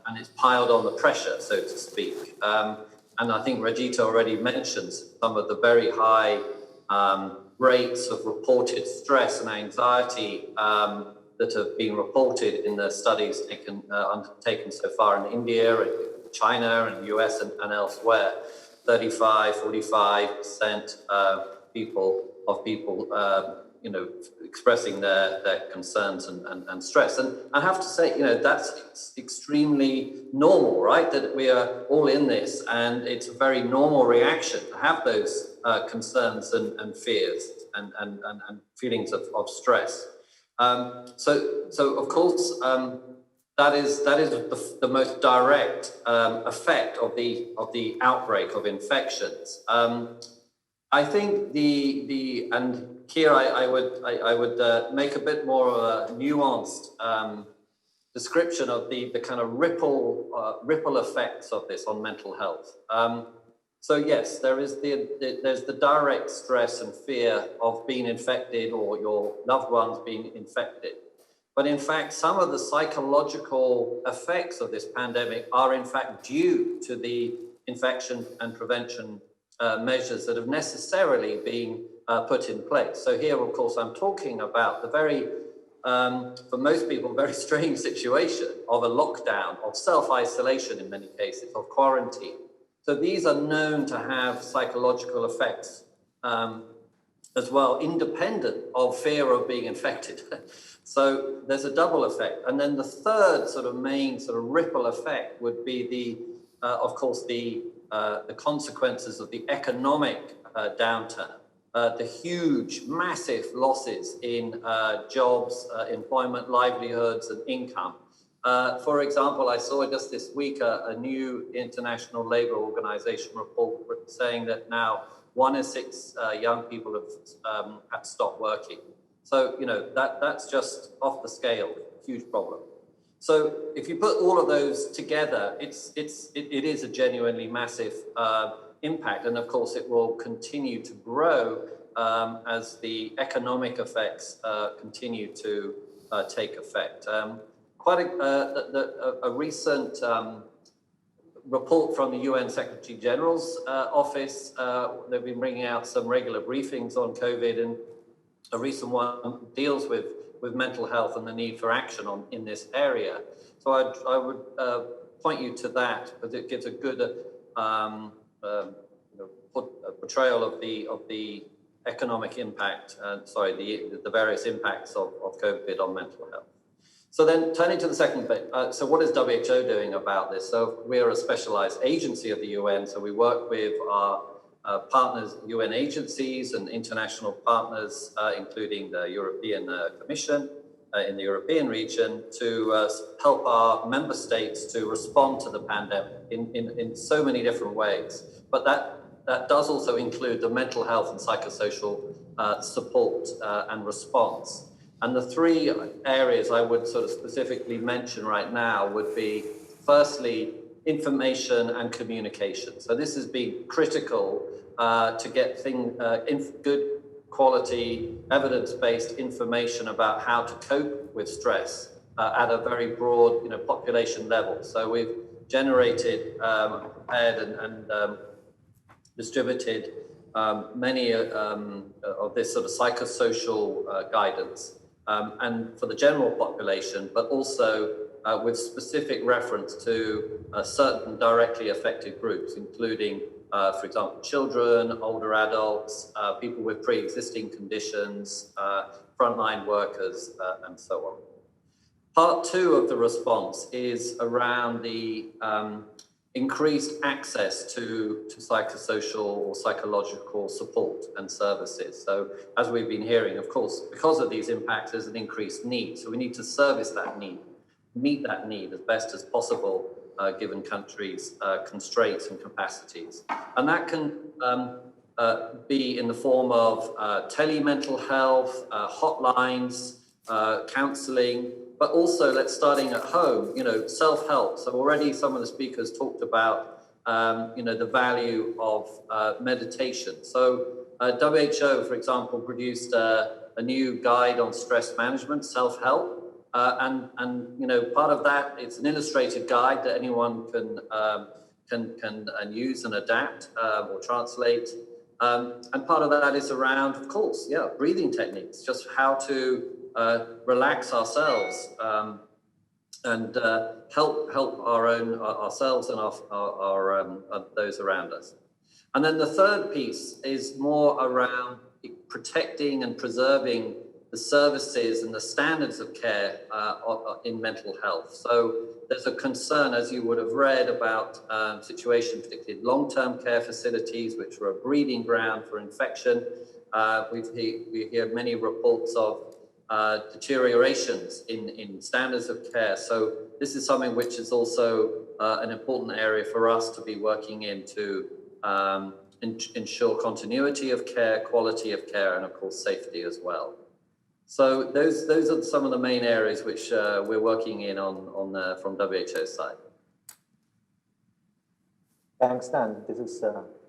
and it's piled on the pressure, so to speak. And I think Rajita already mentioned some of the very high rates of reported stress and anxiety that have been reported in the studies undertaken so far in India and China and the US and elsewhere. 35, 45% people expressing their concerns and stress. And I have to say, that's extremely normal, right? That we are all in this, and it's a very normal reaction to have those concerns and fears and feelings of stress. So of course, that is the most direct effect of the outbreak of infections. I think and here I would make a bit more of a nuanced description of the kind of ripple effects of this on mental health. So yes, there's the direct stress and fear of being infected or your loved ones being infected. But in fact, some of the psychological effects of this pandemic are in fact due to the infection and prevention measures that have necessarily been put in place. So here, of course, I'm talking about the very, for most people, very strange situation of a lockdown, of self-isolation in many cases, of quarantine. So these are known to have psychological effects as well, independent of fear of being infected. So there's a double effect. And then the third sort of main sort of ripple effect would be of course, the consequences of the economic downturn, the huge, massive losses in jobs, employment, livelihoods, and income. For example, I saw just this week a new International Labour Organization report saying that now 1 in 6 young people have had to stop working. So, that's just off the scale, huge problem. So if you put all of those together, it is a genuinely massive impact. And of course, it will continue to grow as the economic effects continue to take effect. Quite a recent report from the UN Secretary General's office, they've been bringing out some regular briefings on COVID, and a recent one deals with mental health and the need for action in this area. So I would point you to that, because it gives a good portrayal of the economic impact, the various impacts of COVID on mental health. So then turning to the second bit, so what is WHO doing about this? So we are a specialized agency of the UN, so we work with our partners, UN agencies and international partners, including the European Commission in the European region, to help our member states to respond to the pandemic in so many different ways. But that does also include the mental health and psychosocial support and response. And the three areas I would sort of specifically mention right now would be, firstly, information and communication. So this has been critical to get good quality, evidence-based information about how to cope with stress at a very broad, population level. So we've generated, prepared, and distributed many of this sort of psychosocial guidance, and for the general population, but also with specific reference to certain directly affected groups, including, for example, children, older adults, people with pre-existing conditions, frontline workers, and so on. Part two of the response is around the increased access to psychosocial or psychological support and services. So as we've been hearing, of course, because of these impacts, there's an increased need. So we need to service that need, meet that need as best as possible, given countries' constraints and capacities. And that can be in the form of tele-mental health, hotlines, counseling, but also starting at home, self-help. So already some of the speakers talked about the value of meditation. So WHO, for example, produced a new guide on stress management, self-help, and part of that, it's an illustrated guide that anyone can use and adapt or translate. And part of that is around, of course, breathing techniques, just how to relax ourselves and help ourselves and our those around us. And then the third piece is more around protecting and preserving the services and the standards of care in mental health. So there's a concern, as you would have read, about situation, particularly long-term care facilities, which are a breeding ground for infection. We hear many reports of deteriorations in standards of care. So this is something which is also an important area for us to be working in to ensure continuity of care, quality of care, and of course safety as well. So those are some of the main areas which we're working in from WHO's side. Thanks, Dan. This is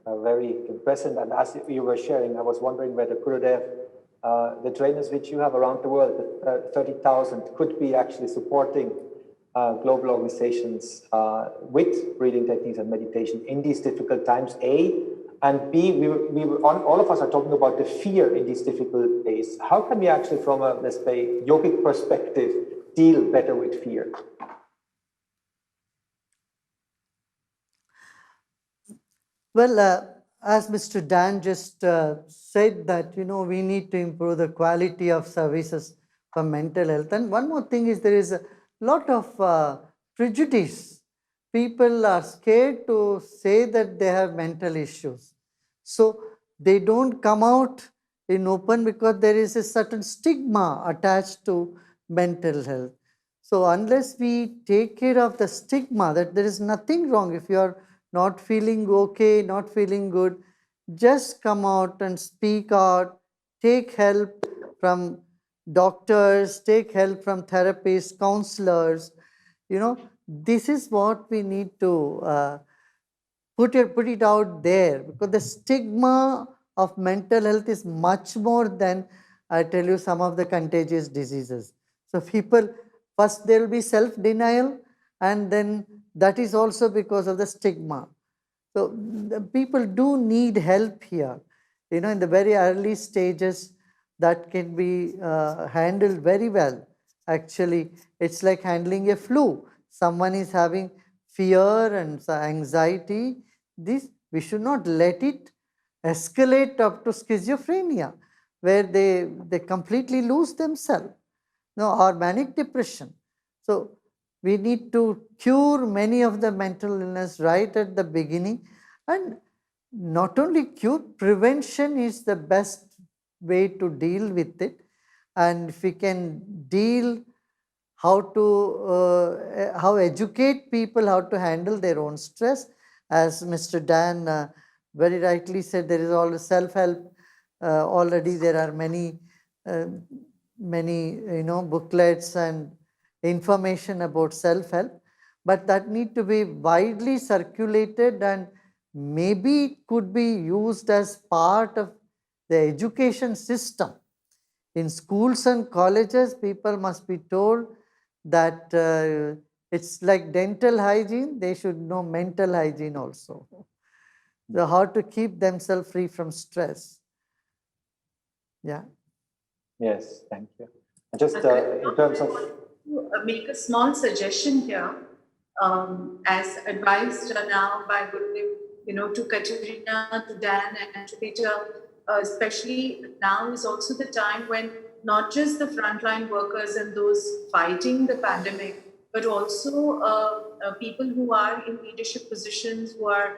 very impressive. And as you were sharing, I was wondering whether Gurudev, the trainers which you have around the world, 30,000, could be actually supporting global organizations with breathing techniques and meditation in these difficult times, A, and B, all of us are talking about the fear in these difficult days. How can we actually, from a, let's say, yogic perspective, deal better with fear? Well, as Mr. Dan just said that, we need to improve the quality of services for mental health. And one more thing is there is a lot of prejudice. People are scared to say that they have mental issues. So they don't come out in open because there is a certain stigma attached to mental health. So unless we take care of the stigma that there is nothing wrong if you are not feeling okay, not feeling good, just come out and speak out, take help from doctors, take help from therapists, counselors. This is what we need to put it out there, because the stigma of mental health is much more than, I tell you, some of the contagious diseases. So people, first there will be self-denial, and then that is also because of the stigma. So the people do need help here. In the very early stages, that can be handled very well. Actually, it's like handling a flu. Someone is having fear and anxiety. We should not let it escalate up to schizophrenia, where they completely lose themselves, or manic depression. So we need to cure many of the mental illness right at the beginning. And not only cure, prevention is the best way to deal with it. And if we can deal how educate people how to handle their own stress, as Mr. Dan very rightly said, there is all self-help. Already there are many booklets and information about self-help, but that need to be widely circulated, and maybe it could be used as part of the education system. In schools and colleges, people must be told that it's like dental hygiene, they should know mental hygiene also. So how to keep themselves free from stress. Yeah. Yes, thank you. Just in terms of... make a small suggestion here, as advised now by Gurudev, to Katerina, to Dan, and to Peter, especially now is also the time when not just the frontline workers and those fighting the pandemic, but also people who are in leadership positions, who are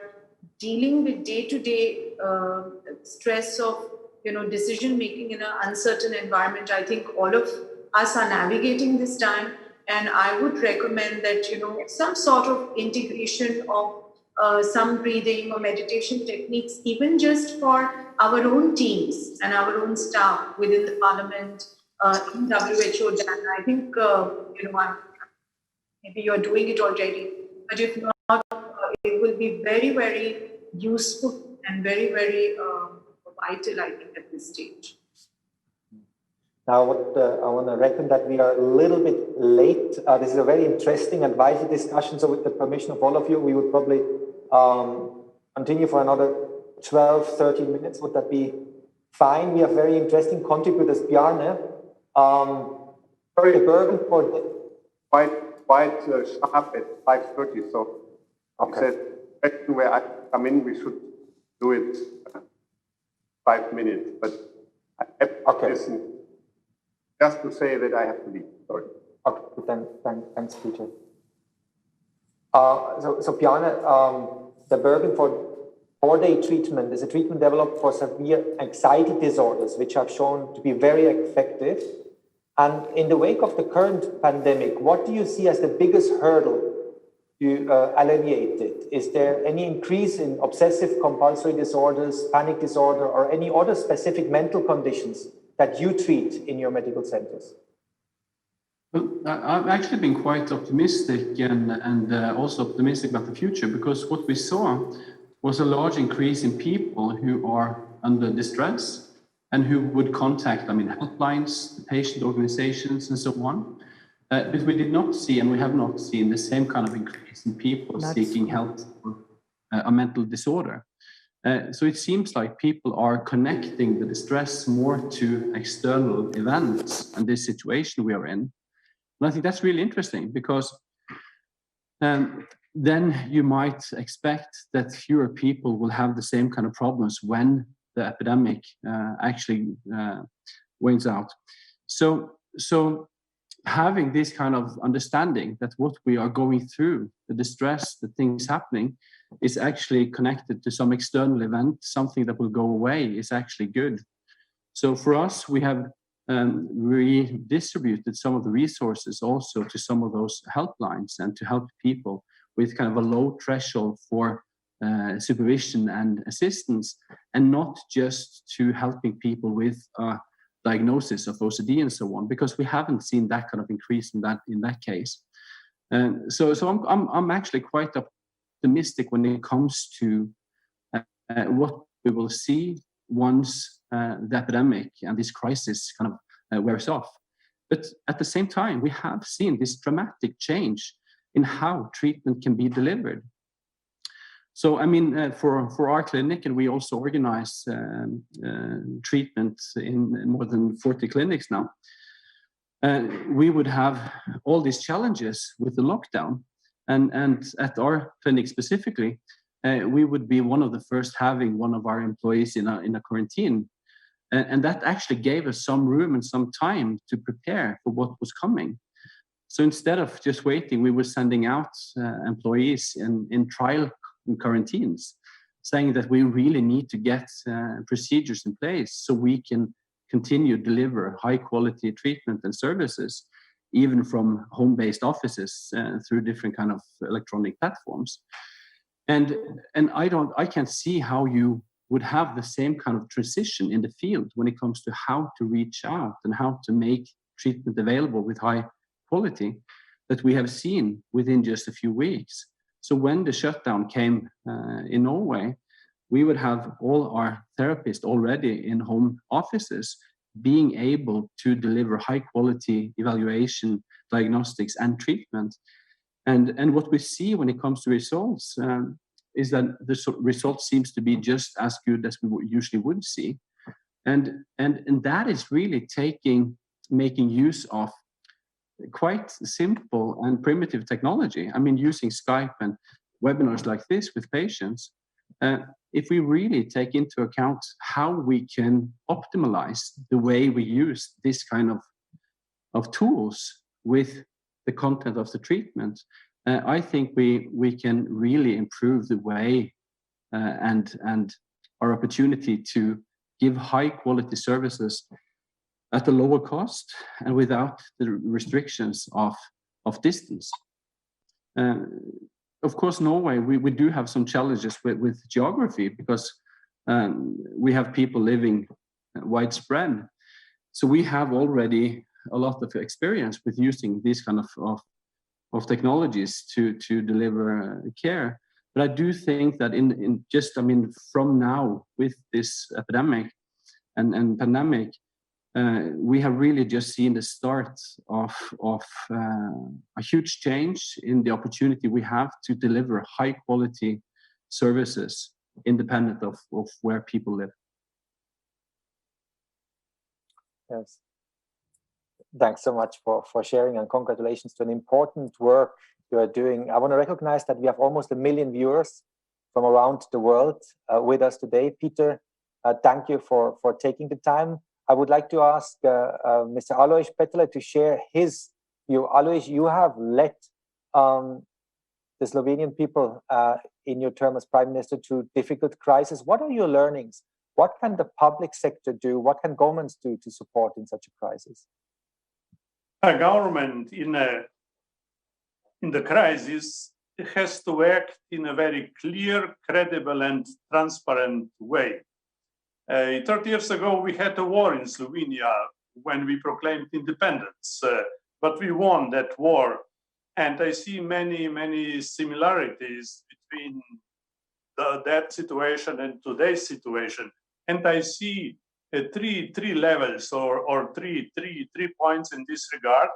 dealing with day-to-day stress of decision making in an uncertain environment. I think all of us are navigating this time, and I would recommend that some sort of integration of some breathing or meditation techniques, even just for our own teams and our own staff within the Parliament, in WHO. Dan, I think maybe you're doing it already, but if not, it will be very, very useful and very, very vital, I think, at this stage. Now, I want to reckon that we are a little bit late. This is a very interesting and vital discussion. So with the permission of all of you, we would probably continue for another 12, 13 minutes. Would that be fine? We have very interesting contributors. Bjarne, the burden for quite sharp at 5:30. So okay. He said, where I come in, we should do it 5 minutes. But I have to listen. Just to say that I have to leave. Sorry. Okay, thanks, Peter. So Bjarne, the burden for 4-day treatment is a treatment developed for severe anxiety disorders, which have shown to be very effective. And in the wake of the current pandemic, what do you see as the biggest hurdle to alleviate it? Is there any increase in obsessive compulsory disorders, panic disorder, or any other specific mental conditions that you treat in your medical centers? Well, I've actually been quite optimistic and also optimistic about the future, because what we saw was a large increase in people who are under distress and who would contact, helplines, patient organizations, and so on. But we did not see, and we have not seen, the same kind of increase in people seeking help for a mental disorder. So it seems like people are connecting the distress more to external events and this situation we are in. And I think that's really interesting, because then you might expect that fewer people will have the same kind of problems when the epidemic actually wanes out. So having this kind of understanding that what we are going through, the distress, the things happening, is actually connected to some external event, something that will go away, is actually good. So for us, we have redistributed some of the resources also to some of those helplines and to help people with kind of a low threshold for supervision and assistance, and not just to helping people with diagnosis of OCD and so on, because we haven't seen that kind of increase in that case. So I'm actually quite optimistic when it comes to what we will see once the epidemic and this crisis kind of wears off. But at the same time, we have seen this dramatic change in how treatment can be delivered. So, for our clinic, and we also organize treatment in more than 40 clinics now, we would have all these challenges with the lockdown. And at our clinic specifically, we would be one of the first having one of our employees in a quarantine. And that actually gave us some room and some time to prepare for what was coming. So instead of just waiting, we were sending out employees in trial quarantines, saying that we really need to get procedures in place so we can continue to deliver high quality treatment and services, even from home-based offices through different kind of electronic platforms. And I can't see how you would have the same kind of transition in the field when it comes to how to reach out and how to make treatment available with high quality that we have seen within just a few weeks. So when the shutdown came in Norway, we would have all our therapists already in home offices being able to deliver high quality evaluation, diagnostics, and treatment. And what we see when it comes to results is that the result seems to be just as good as we usually would see. And that is really making use of quite simple and primitive technology. Using Skype and webinars like this with patients. If we really take into account how we can optimize the way we use this kind of tools with the content of the treatment, I think we can really improve the way and our opportunity to give high quality services at a lower cost and without the restrictions of distance. Of course, Norway, we do have some challenges with geography because we have people living widespread. So we have already a lot of experience with using these kind of technologies to deliver care. But I do think that from now with this epidemic and pandemic, we have really just seen the start of a huge change in the opportunity we have to deliver high quality services independent of where people live. Yes. Thanks so much for sharing, and congratulations to an important work you are doing. I want to recognize that we have almost 1 million viewers from around the world with us today. Peter, thank you for taking the time. I would like to ask Mr. Alois Peterle to share his view. Alois, you have led the Slovenian people in your term as Prime Minister through difficult crises. What are your learnings? What can the public sector do? What can governments do to support in such a crisis? A government in the crisis has to act in a very clear, credible, and transparent way. 30 years ago, we had a war in Slovenia when we proclaimed independence, but we won that war. And I see many, many similarities between that situation and today's situation. And I see three levels or three points in this regard.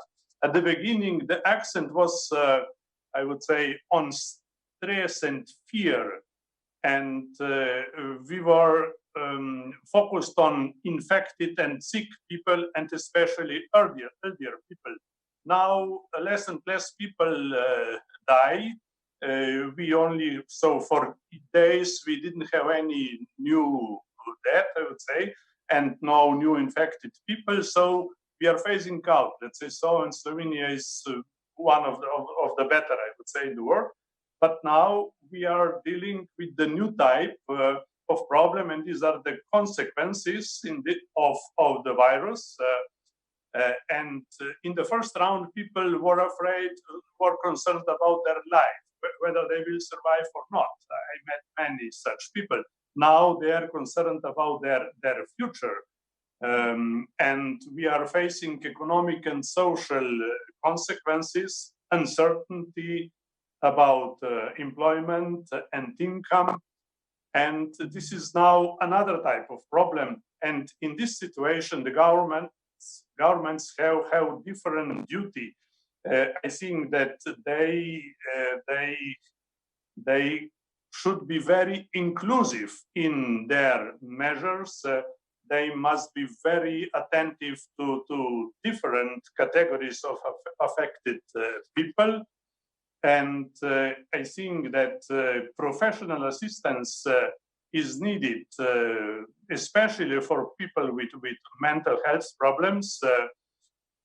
At the beginning, the accent was, I would say, on stress and fear. And we were focused on infected and sick people, and especially earlier people. Now, less and less people die. So for days, we didn't have any new death, I would say, and no new infected people. So we are phasing out, let's say so, and Slovenia is one of the better, I would say, in the world. But now we are dealing with the new type of problem, and these are the consequences of the virus. And in the first round, people were afraid, were concerned about their life, whether they will survive or not. I met many such people. Now they are concerned about their future. And we are facing economic and social consequences, uncertainty about employment and income. And this is now another type of problem. And in this situation, the governments have different duty. I think that they should be very inclusive in their measures. They must be very attentive to different categories of affected people. And I think that professional assistance is needed, especially for people with mental health problems.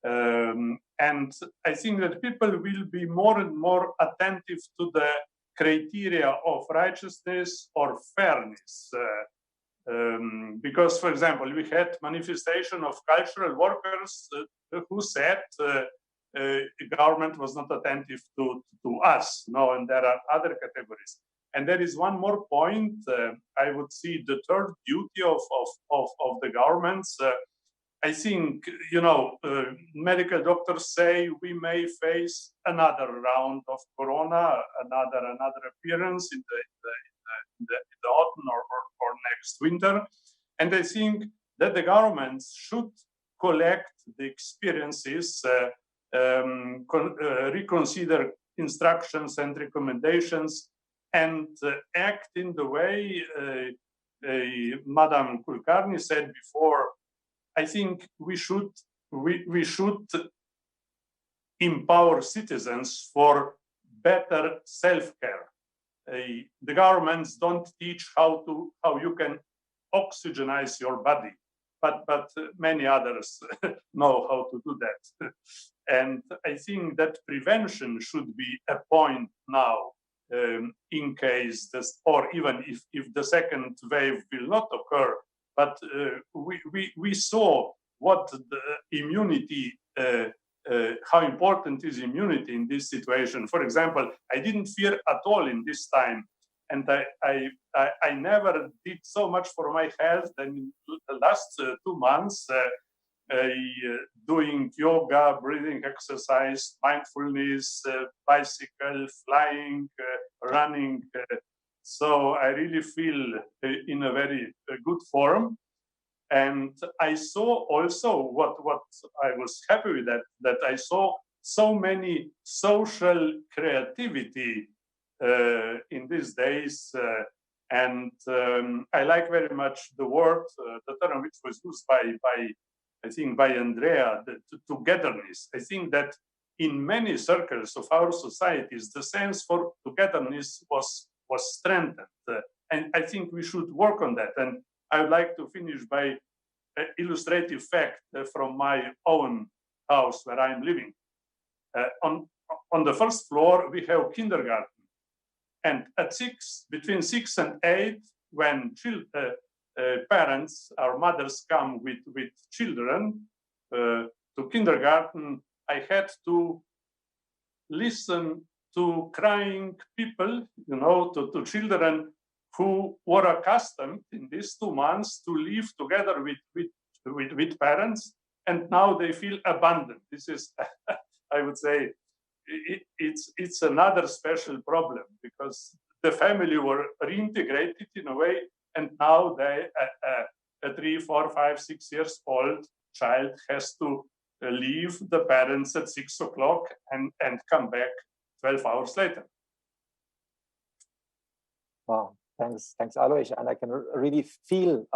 And I think that people will be more and more attentive to the criteria of righteousness or fairness. Because, for example, we had manifestation of cultural workers who said the government was not attentive to us. No, and there are other categories. And there is one more point. I would see the third duty of the governments. I think, medical doctors say we may face another round of corona, another appearance in the autumn or next winter. And I think that the governments should collect the experiences, reconsider instructions and recommendations, and act in the way Madam Kulkarni said before. I think we should empower citizens for better self-care. The governments don't teach how you can oxygenize your body, but many others know how to do that. And I think that prevention should be a point now, in case this, or even if the second wave will not occur. But we saw what the immunity, how important is immunity in this situation. For example, I didn't fear at all in this time, and I never did so much for my health than in the last 2 months. doing yoga, breathing exercise, mindfulness, bicycle, flying, running. So I really feel in a very good form. And I saw also what I was happy with that I saw so many social creativity in these days. And I like very much the word, the term which was used by I think by Andrea, the togetherness. I think that in many circles of our societies, the sense for togetherness was strengthened. And I think we should work on that. And I would like to finish by an illustrative fact from my own house where I'm living. On the first floor, we have kindergarten. And at between 6 and 8, when parents or mothers come with children to kindergarten, I had to listen to crying people, to children who were accustomed in these 2 months to live together with parents, and now they feel abandoned. This is, I would say, it's another special problem, because the family were reintegrated in a way, and now a 3, 4, 5, 6 years old child has to leave the parents at 6 o'clock and come back 12 hours later. Wow, thanks, Alois. And I can really feel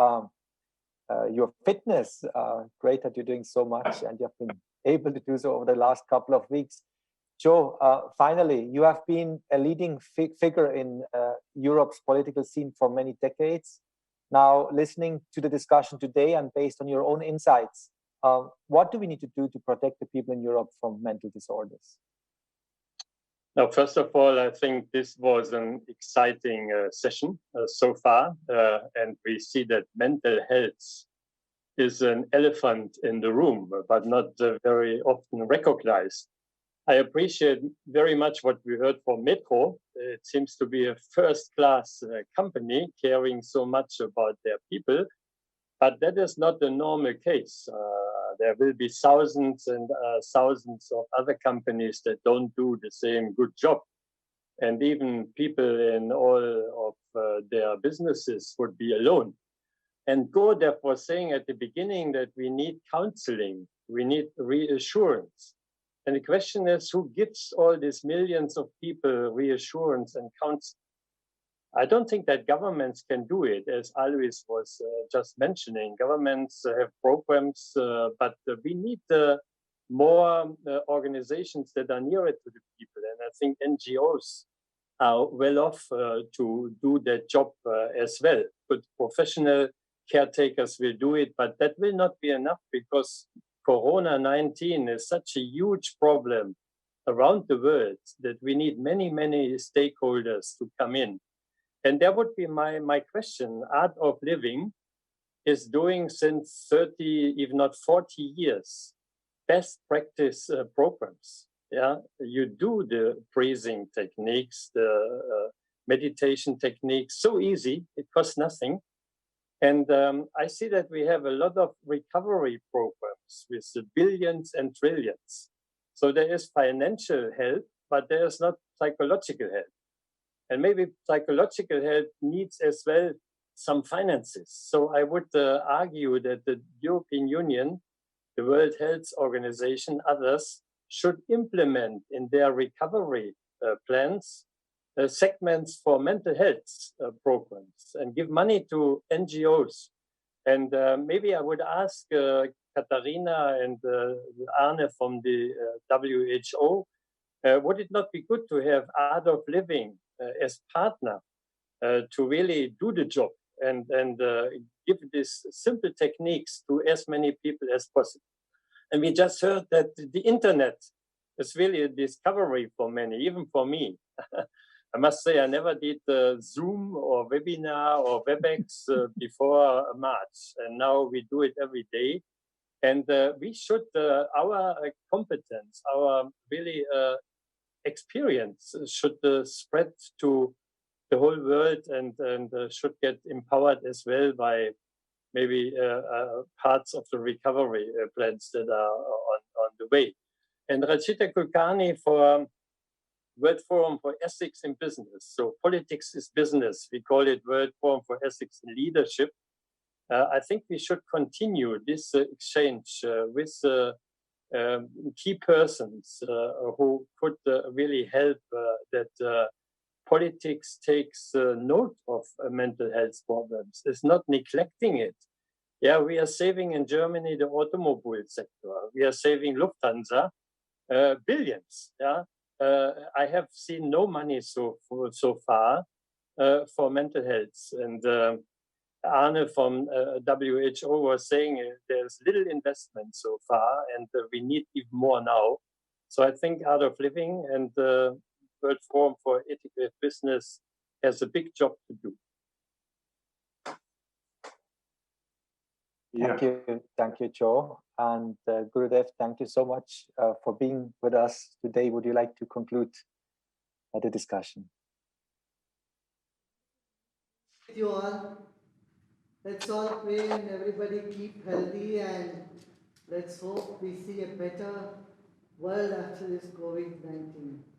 your fitness. Great that you're doing so much, and you've been able to do so over the last couple of weeks. Joe, finally, you have been a leading figure in Europe's political scene for many decades. Now, listening to the discussion today and based on your own insights, what do we need to do to protect the people in Europe from mental disorders? Now, first of all, I think this was an exciting session so far, and we see that mental health is an elephant in the room, but not very often recognized. I appreciate very much what we heard from Metro. It seems to be a first-class company caring so much about their people, but that is not the normal case. There will be thousands and thousands of other companies that don't do the same good job. And even people in all of their businesses would be alone. And Gordef was saying at the beginning that we need counseling, we need reassurance. And the question is, who gives all these millions of people reassurance and counseling? I don't think that governments can do it, as Alois was just mentioning. Governments have programs, but we need more organizations that are nearer to the people. And I think NGOs are well off to do that job as well. But professional caretakers will do it, but that will not be enough, because Corona-19 is such a huge problem around the world that we need many, many stakeholders to come in. And that would be my question. Art of Living is doing since 30, if not 40 years, best practice programs. Yeah, you do the breathing techniques, the meditation techniques, so easy, it costs nothing. And I see that we have a lot of recovery programs with billions and trillions. So there is financial help, but there is not psychological help. And maybe psychological help needs as well some finances. So I would argue that the European Union, the World Health Organization, others should implement in their recovery plans segments for mental health programs and give money to NGOs. And maybe I would ask Katharina and Arne from the WHO, would it not be good to have Art of Living as partner to really do the job and give these simple techniques to as many people as possible? And we just heard that the internet is really a discovery for many, even for me. I must say I never did Zoom or webinar or WebEx before March, and now we do it every day. And we should, our competence, our really experience should spread to the whole world and should get empowered as well by maybe parts of the recovery plans that are on the way. And Rachita Kulkarni for World Forum for Ethics in Business. So politics is business. We call it World Forum for Ethics in Leadership. I think we should continue this exchange with key persons who could really help that politics takes note of mental health problems. It's not neglecting it. Yeah, we are saving in Germany the automobile sector. We are saving Lufthansa billions. Yeah, I have seen no money so far for mental health. And Arne from WHO was saying there's little investment so far, and we need even more now. So I think Art of Living and the World Forum for Ethical Business has a big job to do. Thank you, Joe. And Gurudev, thank you so much for being with us today. Would you like to conclude the discussion? You all. Let's all pray and everybody keep healthy, and let's hope we see a better world after this COVID-19.